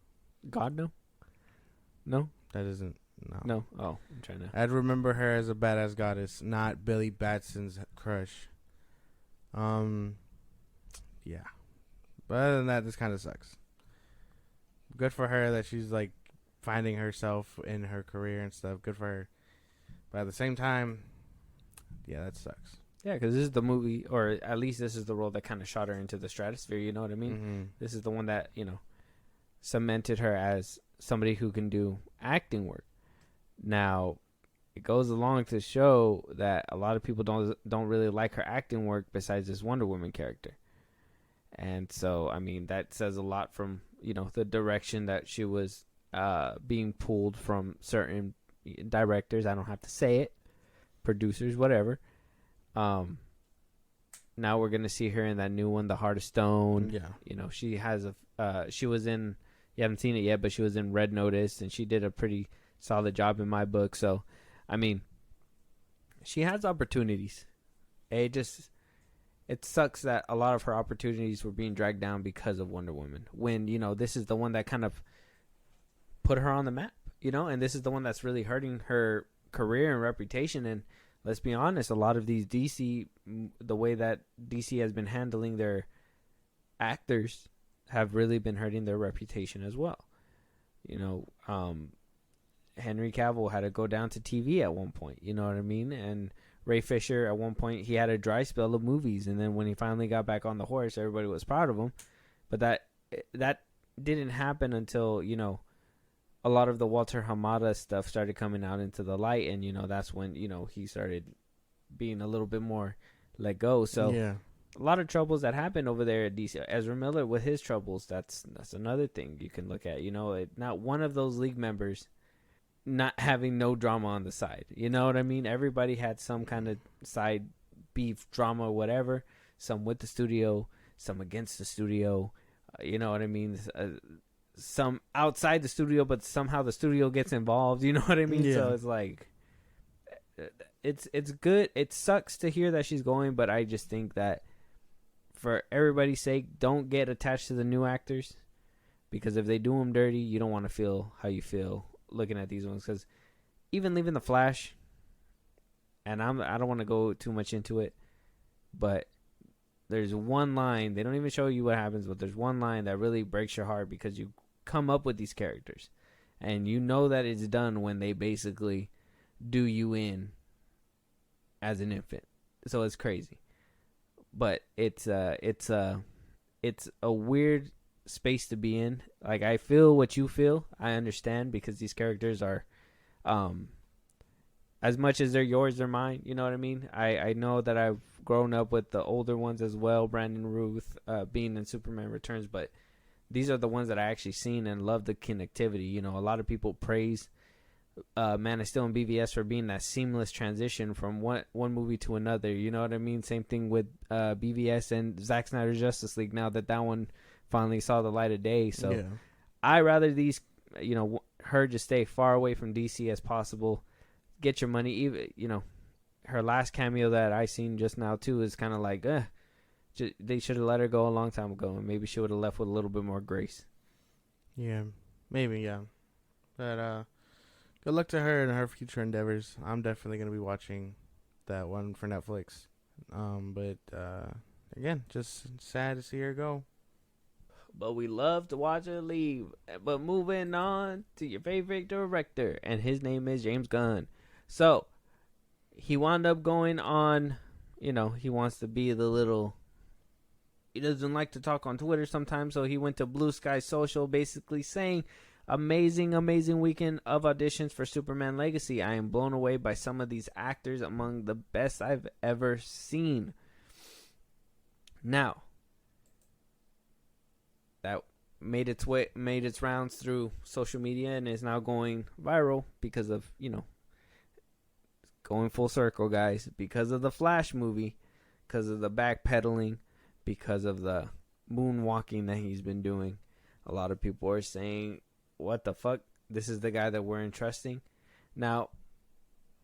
God, no? No? That isn't. No. No? Oh, I'm trying to. I'd remember her as a badass goddess, not Billy Batson's crush. Yeah. But other than that, this kind of sucks. Good for her that she's like finding herself in her career and stuff. Good for her. But at the same time, yeah, that sucks. Yeah, because this is the movie, or at least this is the role that kind of shot her into the stratosphere, you know what I mean? Mm-hmm. This is the one that, cemented her as somebody who can do acting work. Now, it goes along to show that a lot of people don't really like her acting work besides this Wonder Woman character. And so, I mean, that says a lot from, the direction that she was being pulled from certain directors. I don't have to say it. Producers, whatever. Now we're going to see her in that new one, The Heart of Stone. Yeah. She has she was in, you haven't seen it yet, but she was in Red Notice, and she did a pretty solid job in my book. So, I mean, she has opportunities. It sucks that a lot of her opportunities were being dragged down because of Wonder Woman. When, this is the one that kind of put her on the map, and this is the one that's really hurting her career and reputation. And let's be honest, a lot of these DC, the way that DC has been handling their actors have really been hurting their reputation as well. Henry Cavill had to go down to TV at one point, you know what I mean? And Ray Fisher, at one point, he had a dry spell of movies, and then when he finally got back on the horse, everybody was proud of him. But that didn't happen until, a lot of the Walter Hamada stuff started coming out into the light, and, that's when, he started being a little bit more let go. So, yeah. A lot of troubles that happened over there at DC. Ezra Miller with his troubles, that's another thing you can look at. Not one of those league members not having no drama on the side. You know what I mean? Everybody had some kind of side beef, drama, whatever. Some with the studio, some against the studio. You know what I mean? Some outside the studio, but somehow the studio gets involved. You know what I mean? Yeah. So it's like, it's good. It sucks to hear that she's going, but I just think that for everybody's sake, don't get attached to the new actors, because if they do them dirty, you don't want to feel how you feel looking at these ones. Because even leaving The Flash, and I don't want to go too much into it, but there's one line, they don't even show you what happens, but there's one line that really breaks your heart because you come up with these characters, and you know that it's done when they basically do you in as an infant. So it's crazy, but it's a weird space to be in. Like, I feel what you feel. I understand, because these characters are, as much as they're yours, they're mine. You know what I mean? I know that I've grown up with the older ones as well, Brandon Ruth being in Superman Returns, but these are the ones that I actually seen and love the connectivity. You know, a lot of people praise Man of Steel and BVS for being that seamless transition from one movie to another. You know what I mean? Same thing with BVS and Zack Snyder's Justice League, now that one finally saw the light of day. So yeah. I rather these, her just stay far away from DC as possible. Get your money. Even, her last cameo that I seen just now too is kind of like, they should have let her go a long time ago, and maybe she would have left with a little bit more grace. Yeah, maybe, yeah. But good luck to her and her future endeavors. I'm definitely gonna be watching that one for Netflix. But again, just sad to see her go. But we love to watch her leave. But moving on to your favorite director, and his name is James Gunn. So he wound up going on, he wants to be the little, he doesn't like to talk on Twitter sometimes, so he went to Blue Sky Social basically saying, amazing weekend of auditions for Superman Legacy. I am blown away by some of these actors, among the best I've ever seen. Now, that made its rounds through social media and is now going viral because of, going full circle, guys, because of the Flash movie, because of the backpedaling, because of the moonwalking that he's been doing. A lot of people are saying, what the fuck? This is the guy that we're entrusting. Now,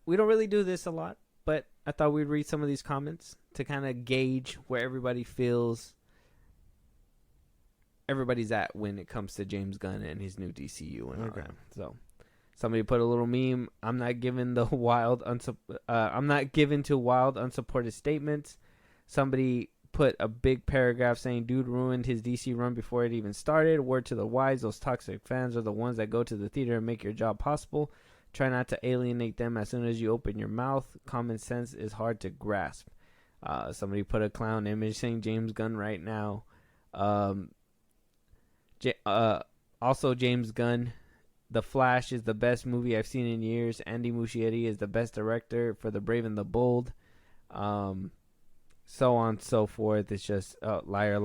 we don't really do this a lot, but I thought we'd read some of these comments to kind of gauge where everybody feels everybody's at when it comes to James Gunn and his new DCU and all that. So, somebody put a little meme. I'm not given to wild, unsupported statements. Somebody put a big paragraph saying, dude ruined his DC run before it even started. Word to the wise, those toxic fans are the ones that go to the theater and make your job possible. Try not to alienate them as soon as you open your mouth. Common sense is hard to grasp. Somebody put a clown image saying James Gunn right now. Also James Gunn, The Flash is the best movie I've seen in years. Andy Muschietti is the best director for The Brave and the Bold. So on and so forth. It's just liar.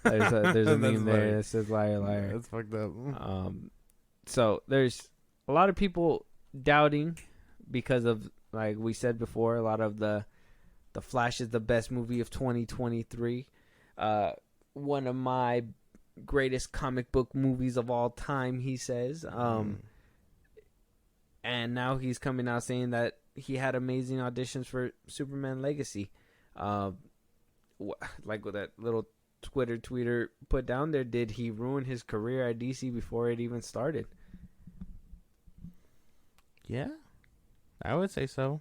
There's a meme there that says liar. That's fucked up. So there's a lot of people doubting because of, like we said before, a lot of the Flash is the best movie of 2023. One of my greatest comic book movies of all time, he says. And now he's coming out saying that he had amazing auditions for Superman Legacy. Like with that little tweeter put down there, did he ruin his career at DC before it even started? Yeah, I would say so.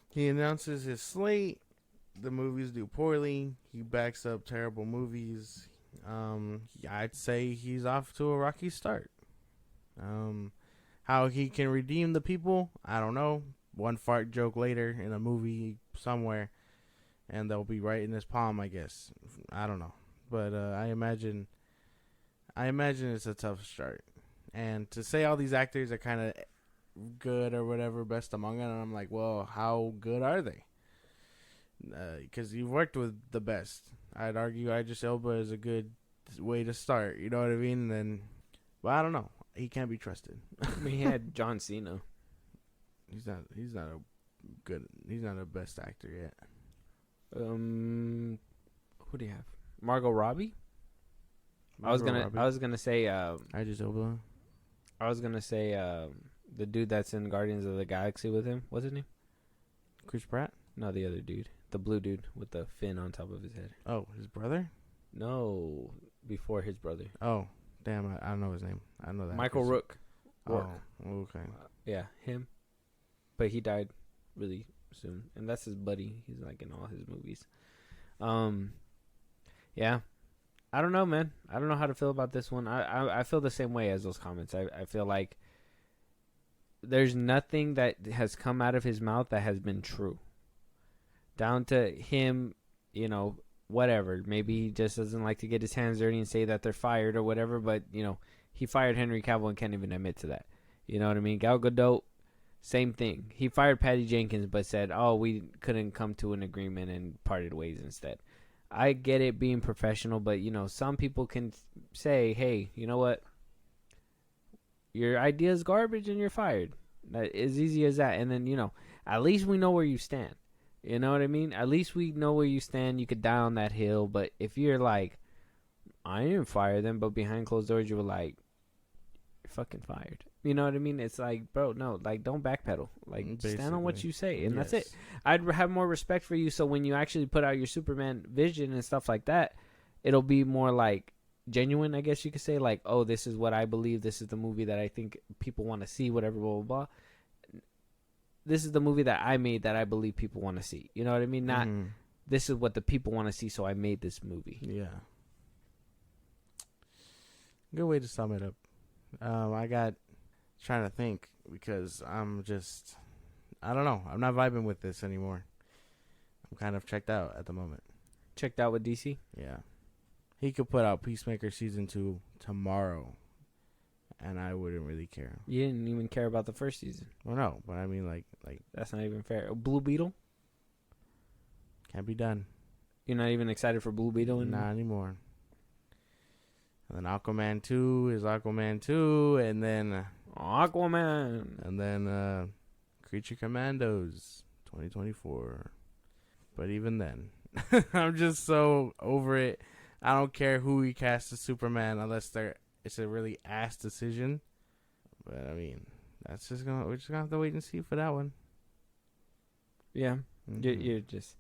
He announces his slate. The movies do poorly. He backs up terrible movies. I'd say he's off to a rocky start. How he can redeem the people, I don't know. One fart joke later in a movie somewhere, and they'll be right in his palm, I guess. I don't know. But I imagine it's a tough start. And to say all these actors are kind of good or whatever, best among them, and I'm like, well, how good are they? Because you've worked with the best. I'd argue Idris Elba is a good way to start. You know what I mean? And then, well, I don't know. He can't be trusted. I mean, he had John Cena. He's not a best actor yet. Who do you have? Margot Robbie? I was gonna say Idris Elba. I was gonna say the dude that's in Guardians of the Galaxy with him. What's his name? Chris Pratt? No, the other dude. The blue dude with the fin on top of his head. Oh, his brother? No, before his brother. Oh, damn, I don't know his name. I know that. Michael Rourke. Oh, okay. Yeah, him. But he died really soon. And that's his buddy. He's like in all his movies. Yeah. I don't know, man. I don't know how to feel about this one. I feel the same way as those comments. I feel like there's nothing that has come out of his mouth that has been true. Down to him, you know, whatever. Maybe he just doesn't like to get his hands dirty and say that they're fired or whatever. But, you know, he fired Henry Cavill and can't even admit to that. You know what I mean? Gal Gadot, same thing. He fired Patty Jenkins but said, oh, we couldn't come to an agreement and parted ways instead. I get it being professional, but, you know, some people can say, hey, you know what? Your idea is garbage and you're fired. As easy as that. And then, you know, at least we know where you stand. You know what I mean? At least we know where you stand. You could die on that hill. But if you're like, I didn't fire them, but behind closed doors you were like, you're fucking fired. You know what I mean? It's like, bro, no, like, don't backpedal. Like, basically, stand on what you say, and that's it. I'd have more respect for you, so when you actually put out your Superman vision and stuff like that, it'll be more, like, genuine, I guess you could say. Like, oh, this is what I believe. This is the movie that I think people want to see, whatever, blah, blah, blah. This is the movie that I made that I believe people want to see. You know what I mean? Not, this is what the people want to see, so I made this movie. Yeah. Good way to sum it up. I got trying to think because I'm just, I don't know. I'm not vibing with this anymore. I'm kind of checked out at the moment. Checked out with DC? Yeah. He could put out Peacemaker Season 2 tomorrow, and I wouldn't really care. You didn't even care about the first season. Well, no, but I mean, like that's not even fair. Blue Beetle? Can't be done. You're not even excited for Blue Beetle anymore? Not anymore. And then Aquaman 2 is Aquaman 2, and then Aquaman. And then Creature Commandos 2024. But even then, I'm just so over it. I don't care who he casts as Superman unless it's a really ass decision. But I mean, we're just gonna have to wait and see for that one. Yeah, you're just,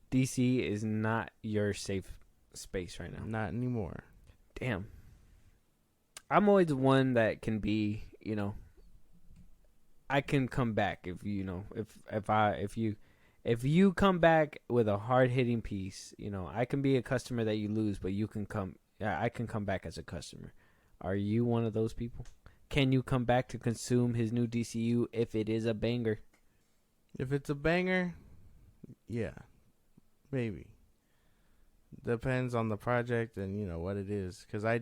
DC is not your safe space right now. Not anymore. Damn. I'm always one that can be, you know, I can come back if you know, if you come back with a hard hitting piece, you know, I can be a customer that you lose, but I can come back as a customer. Are you one of those people? Can you come back to consume his new DCU if it is a banger? If it's a banger, yeah, maybe. Depends on the project and, you know, what it is. Because I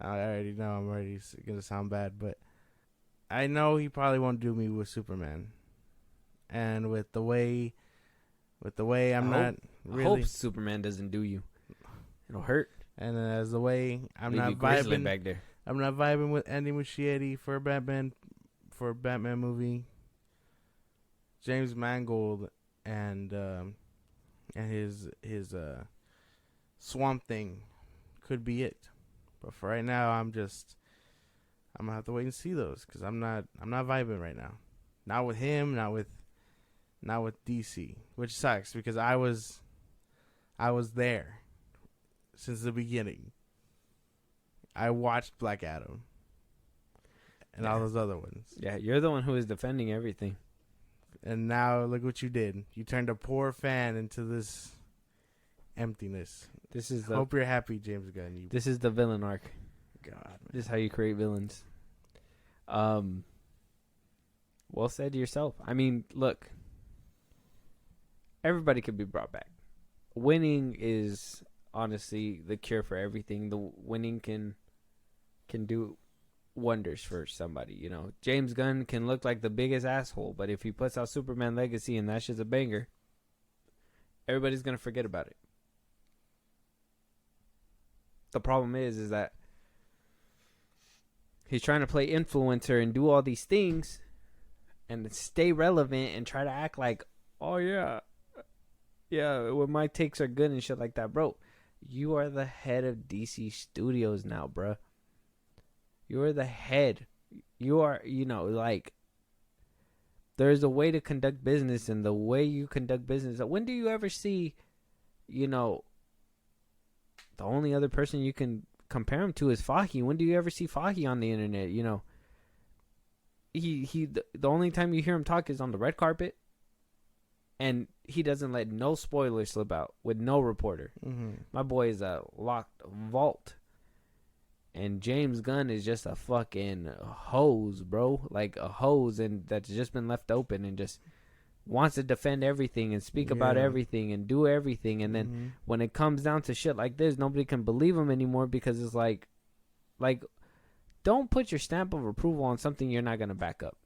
already know I'm already going to sound bad, but I know he probably won't do me with Superman. And with the way I'm not really... I hope Superman doesn't do you. It'll hurt. And as the way I'm not vibing back there. I'm not vibing with Andy Muschietti for a Batman movie. James Mangold and his Swamp Thing could be it. But for right now, I'm gonna have to wait and see those because I'm not vibing right now. Not with him, not with DC, which sucks because I was there since the beginning. I watched Black Adam and all those other ones. Yeah, you're the one who is defending everything. And now look what you did. You turned a poor fan into this emptiness. Hope you're happy, James Gunn. This is the villain arc. God, man. This is how you create villains. Well said to yourself. I mean, look. Everybody could be brought back. Winning is honestly the cure for everything. The winning can do wonders for somebody, you know. James Gunn can look like the biggest asshole, but if he puts out Superman Legacy and that shit's a banger, everybody's gonna forget about it. The problem is that he's trying to play influencer and do all these things and stay relevant and try to act like, oh yeah, well, my takes are good and shit like that. Bro, you are the head of DC Studios now, bro. You are the head. You are, you know, like, there's a way to conduct business, and the way you conduct business. When do you ever see, you know, the only other person you can compare him to is Fahey? When do you ever see Fahey on the internet? You know, the only time you hear him talk is on the red carpet, and he doesn't let no spoilers slip out with no reporter. My boy is a locked vault. And James Gunn is just a fucking hose, bro. Like a hose, and that's just been left open and just wants to defend everything and speak about everything and do everything. And then when it comes down to shit like this, nobody can believe him anymore because it's like, don't put your stamp of approval on something you're not going to back up.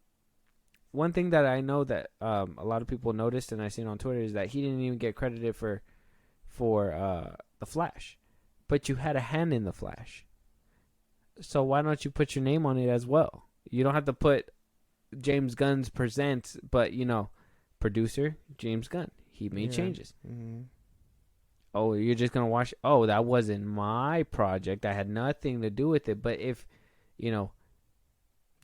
One thing that I know that a lot of people noticed and I seen on Twitter is that he didn't even get credited for the Flash. But you had a hand in the Flash. So why don't you put your name on it as well? You don't have to put James Gunn's presents, but, you know, producer, James Gunn. He made changes. Oh, you're just going to watch? Oh, that wasn't my project. I had nothing to do with it. But if, you know,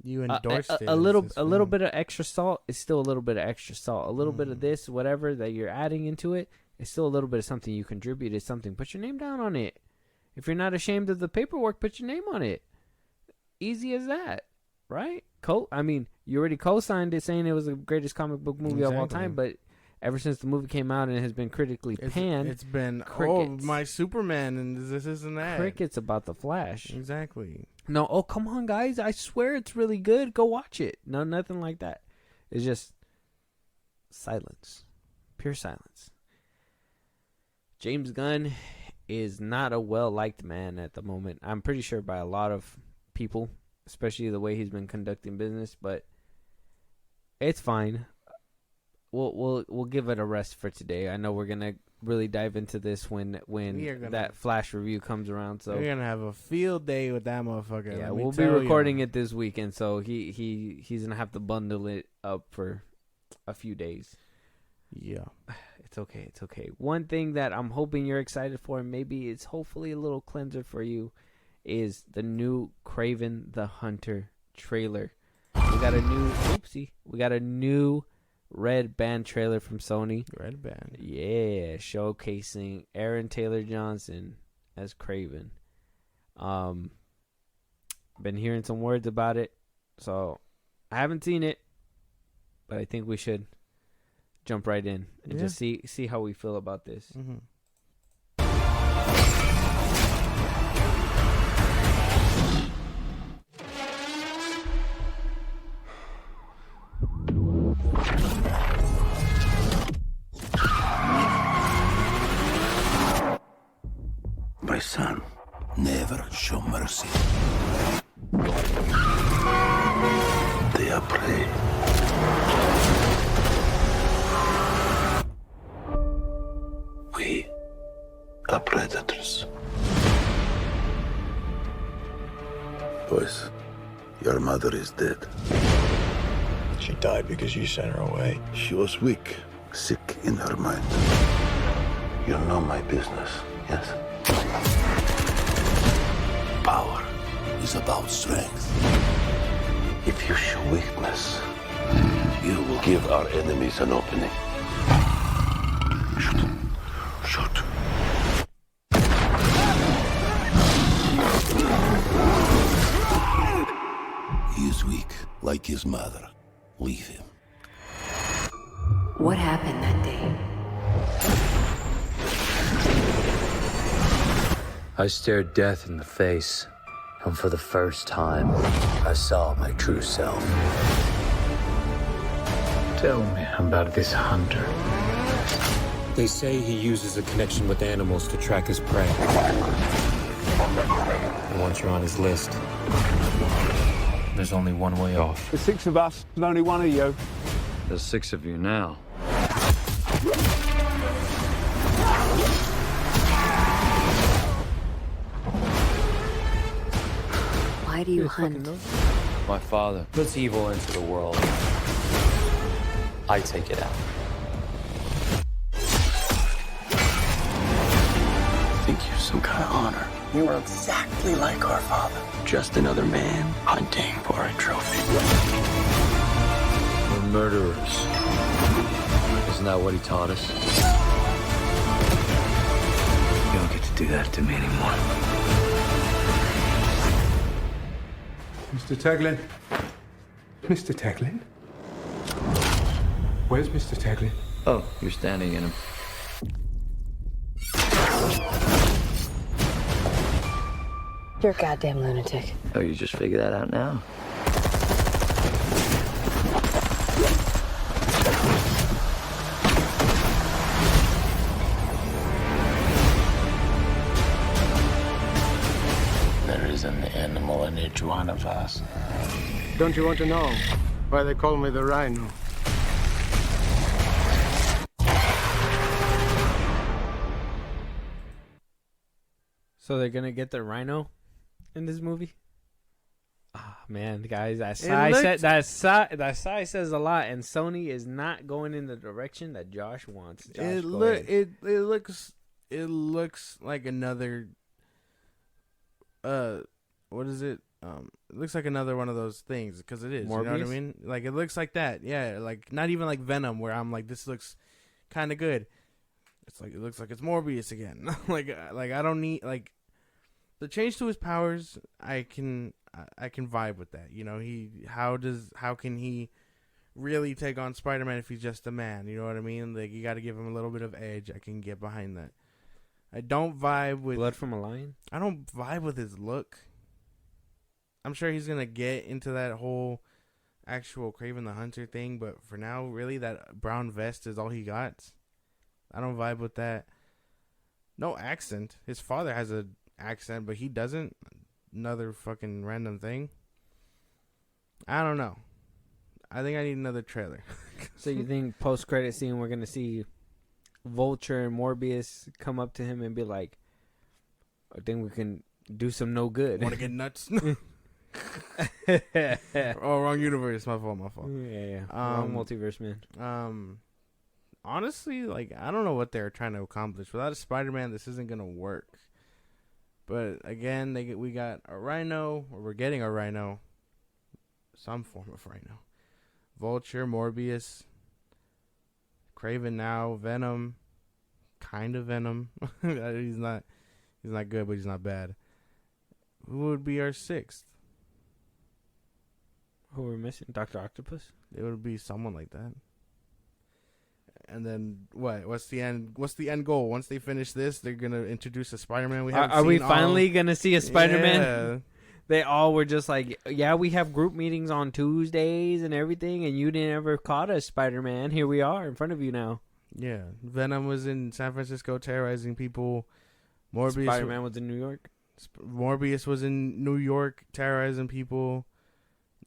you endorsed it. A little bit of extra salt is still a little bit of extra salt. A little bit of this, whatever that you're adding into it, is still a little bit of something you contributed. Something. Put your name down on it. If you're not ashamed of the paperwork, put your name on it. Easy as that, right? I mean, you already co-signed it saying it was the greatest comic book movie of all time, but ever since the movie came out and it has been critically panned, it's been crickets. Oh, my Superman and this and that. Crickets about the Flash. Exactly. No, oh come on, guys! I swear it's really good. Go watch it. No, nothing like that. It's just silence, pure silence. James Gunn is not a well-liked man at the moment. I'm pretty sure by a lot of people, especially the way he's been conducting business, but it's fine. We'll give it a rest for today. I know we're gonna really dive into this when that Flash review comes around. So we're gonna have a field day with that motherfucker. Yeah, we'll be recording it this weekend, so he's gonna have to bundle it up for a few days. Yeah. It's okay. It's okay. One thing that I'm hoping you're excited for, and maybe it's hopefully a little cleanser for you, is the new Kraven the Hunter trailer. We got a new Red Band trailer from Sony. Red Band. Yeah, showcasing Aaron Taylor Johnson as Kraven. Been hearing some words about it, so I haven't seen it, but I think we should jump right in and just see how we feel about this. My son, never show mercy. They are prey. We are predators. Boys, your mother is dead. She died because you sent her away. She was weak, sick in her mind. You know my business, yes? Power is about strength. If you show weakness, you will give our enemies an opening. Shoot. Shoot. He is weak, like his mother. Leave him. What happened that day? I stared death in the face, and for the first time, I saw my true self. Tell me about this hunter. They say he uses a connection with animals to track his prey. And once you're on his list, there's only one way off. There's 6 of us, and only one of you. There's 6 of you now. Why do you hunt? My father puts evil into the world. I take it out. I think you're some kind of honor. You are exactly like our father. Just another man hunting for a trophy. We're murderers. Isn't that what he taught us? You don't get to do that to me anymore. Mr. Taglin? Mr. Taglin? Where's Mr. Taglin? Oh, you're standing in him. You're a goddamn lunatic. Oh, you just figured that out now? There is an animal in each one of us. Don't you want to know why they call me the Rhino? So they're gonna get the rhino in this movie. Ah, man, guys, that sigh says a lot, and Sony is not going in the direction that Josh wants. Josh, It looks like another. What is it? It looks like another one of those things because it is. Morbius? You know what I mean? Like it looks like that. Yeah, like not even like Venom, where I'm like, this looks kind of good. It's like it looks like it's Morbius again. like I don't need like the change to his powers. I can vibe with that. You know, how can he really take on Spider-Man if he's just a man? You know what I mean? Like you got to give him a little bit of edge. I can get behind that. I don't vibe with Blood from a Lion. I don't vibe with his look. I'm sure he's gonna get into that whole actual Kraven the Hunter thing, but for now, really, that brown vest is all he got. I don't vibe with that. No accent. His father has a accent, but he doesn't. Another fucking random thing. I don't know. I think I need another trailer. So you think post-credit scene we're gonna see Vulture and Morbius come up to him and be like, "I think we can do some no good." Want to get nuts? Oh, wrong universe. My fault. Yeah. Wrong multiverse, man. Honestly, like I don't know what they're trying to accomplish. Without a Spider-Man, this isn't gonna work. But again, we got a Rhino, or we're getting a Rhino, some form of Rhino. Vulture, Morbius, Kraven now, Venom, kind of Venom. he's not good, but he's not bad. Who would be our sixth? Who we're missing? Dr. Octopus? It would be someone like that. And then what? What's the end goal? Once they finish this, they're gonna introduce a Spider-Man. Are we finally gonna see a Spider-Man? Yeah. They all were just like, yeah, we have group meetings on Tuesdays and everything, and you didn't ever caught us, Spider-Man. Here we are in front of you now. Yeah, Venom was in San Francisco terrorizing people. Spider-Man was in New York. Morbius was in New York terrorizing people.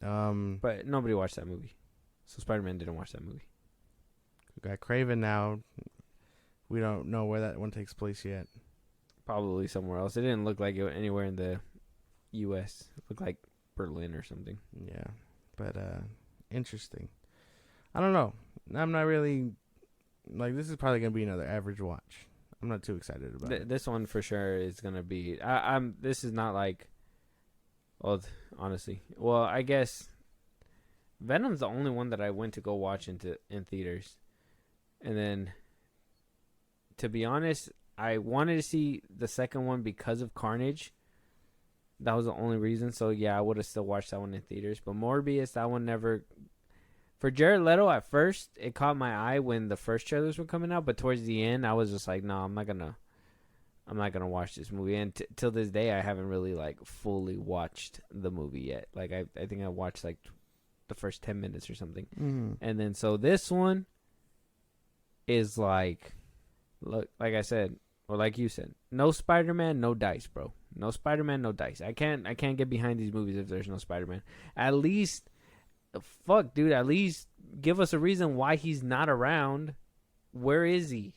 But nobody watched that movie, so Spider-Man didn't watch that movie. We got Kraven now. We don't know where that one takes place yet. Probably somewhere else. It didn't look like it anywhere in the U.S. It looked like Berlin or something. Yeah, but interesting. I don't know. I'm not really like. This is probably gonna be another average watch. I'm not too excited about it. This one for sure is gonna be. This is not like. Well, honestly, well, I guess Venom's the only one that I went to go watch in theaters, and then, to be honest, I wanted to see the second one because of Carnage. That was the only reason. So yeah, I would have still watched that one in theaters. But Morbius, that one never. For Jared Leto, at first, it caught my eye when the first trailers were coming out. But towards the end, I was just like, no, I'm not gonna watch this movie. And till this day, I haven't really like fully watched the movie yet. Like I think I watched like the first 10 minutes or something. Mm-hmm. And then so this one is like, look, like I said, or like you said, no Spider-Man, no dice, bro. No Spider-Man, no dice. I can't get behind these movies if there's no Spider-Man. At least, fuck, dude. At least give us a reason why he's not around. Where is he?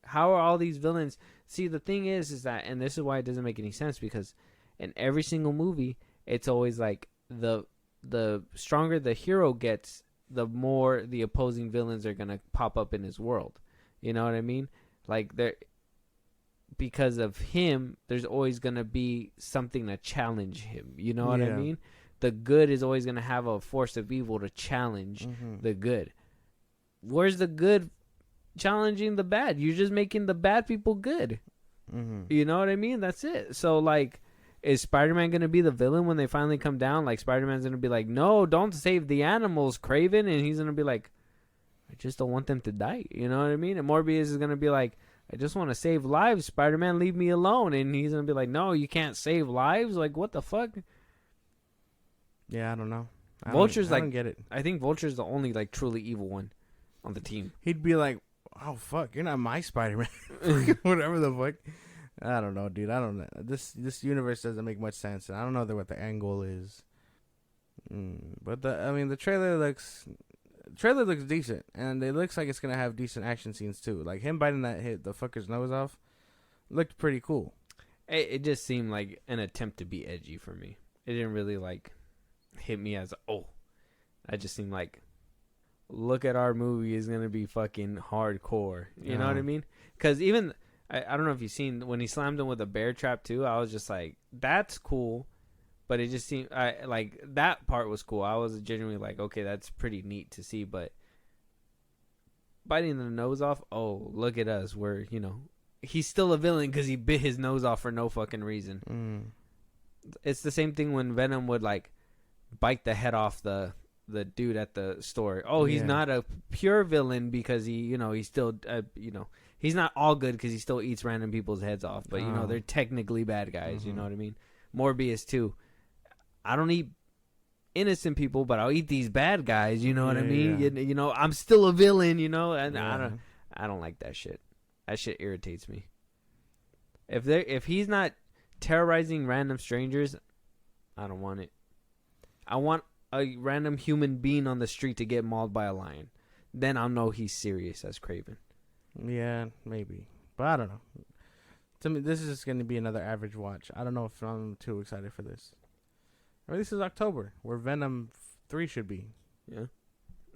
How are all these villains? See, the thing is that, and this is why it doesn't make any sense, because in every single movie, it's always like the stronger the hero gets, the more the opposing villains are gonna pop up in his world. You know what I mean? Like because of him, there's always gonna be something to challenge him. You know what I mean? The good is always gonna have a force of evil to challenge the good. Where's the good challenging the bad? You're just making the bad people good. You know what I mean? That's it. So like, is Spider-Man gonna be the villain when they finally come down? Like Spider-Man's gonna be like, no, don't save the animals, Kraven, and he's gonna be like, I just don't want them to die. You know what I mean? And Morbius is gonna be like, I just want to save lives. Spider-Man, leave me alone. And he's gonna be like, no, you can't save lives. Like, what the fuck? Yeah, I don't know. Vulture's I like, don't get it. I think Vulture's the only like truly evil one on the team. He'd be like, "Oh fuck, you're not my Spider-Man." Whatever the fuck. I don't know, dude. I don't know. This universe doesn't make much sense, and I don't know what the end goal is. But the trailer looks decent, and it looks like it's gonna have decent action scenes too. Like him biting the fucker's nose off looked pretty cool. It just seemed like an attempt to be edgy for me. It didn't really like hit me as I just seemed like, look at our movie is gonna be fucking hardcore. You know what I mean? Because even I don't know if you've seen when he slammed him with a bear trap too. I was just like, that's cool, but it just seemed like that part was cool. I was genuinely like, okay, that's pretty neat to see. But biting the nose off, oh, look at us. We're he's still a villain because he bit his nose off for no fucking reason. It's the same thing when Venom would like bite the head off the dude at the store. Oh, he's not a pure villain because he he's still he's not all good because he still eats random people's heads off, but they're technically bad guys. You know what I mean? Morbius too. I don't eat innocent people, but I'll eat these bad guys. You know what I mean? Yeah. I'm still a villain. And I don't like that shit. That shit irritates me. If he's not terrorizing random strangers, I don't want it. I want a random human being on the street to get mauled by a lion. Then I'll know he's serious as Kraven. Yeah, maybe. But I don't know. To me, this is just going to be another average watch. I don't know if I'm too excited for this. Or this is October, where Venom 3 should be. Yeah.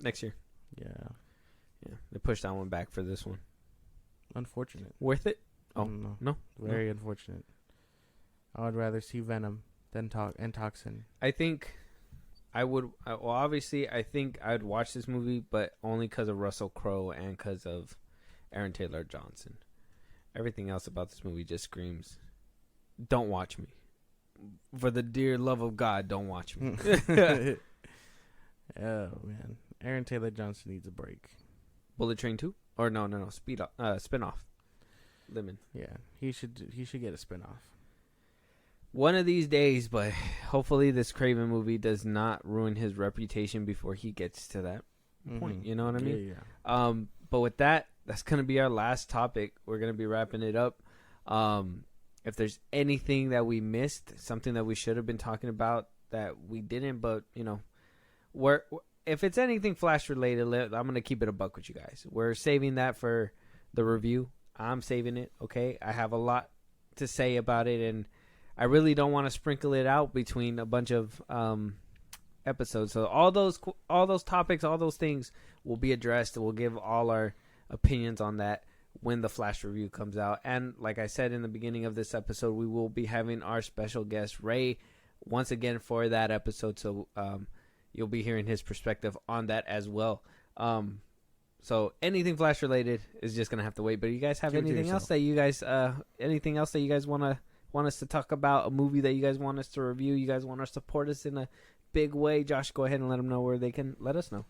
Next year. Yeah. Yeah. They pushed that one back for this one. Unfortunate. Worth it? Oh, no. Very unfortunate. I would rather see Venom than Toxin. I think I would. Well, obviously, I think I'd watch this movie, but only because of Russell Crowe and because of Aaron Taylor Johnson. Everything else about this movie just screams, don't watch me. For the dear love of God, don't watch me. Oh, man. Aaron Taylor Johnson needs a break. Bullet Train 2? Or no. Spinoff. Lemon. Yeah, he should get a spinoff. One of these days, but hopefully this Kraven movie does not ruin his reputation before he gets to that point. You know what I mean? Yeah. But with that, that's going to be our last topic. We're going to be wrapping it up. If there's anything that we missed, something that we should have been talking about that we didn't, but, if it's anything Flash related, I'm going to keep it a buck with you guys. We're saving that for the review. I'm saving it, okay? I have a lot to say about it, and I really don't want to sprinkle it out between a bunch of episodes. So all those topics, all those things will be addressed. We'll give all our opinions on that when the Flash review comes out. And like I said in the beginning of this episode, we will be having our special guest, Ray, once again for that episode. So you'll be hearing his perspective on that as well. So anything Flash related is just gonna have to wait. But you guys have anything else that you guys want us to talk about? A movie that you guys want us to review? You guys want to support us in a big way? Josh, go ahead and let them know where they can let us know.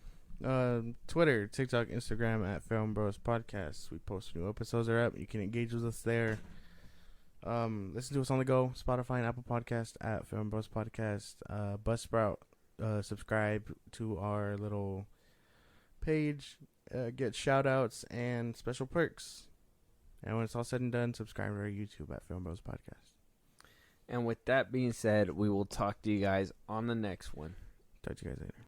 Twitter, TikTok, Instagram at FilmBros Podcast. We post new episodes are up. You can engage with us there. Listen to us on the go. Spotify and Apple Podcast at FilmBros Podcast. Buzzsprout. Subscribe to our little page. Get shout outs and special perks. And when it's all said and done, subscribe to our YouTube at FilmBros Podcast. And with that being said, we will talk to you guys on the next one. Talk to you guys later.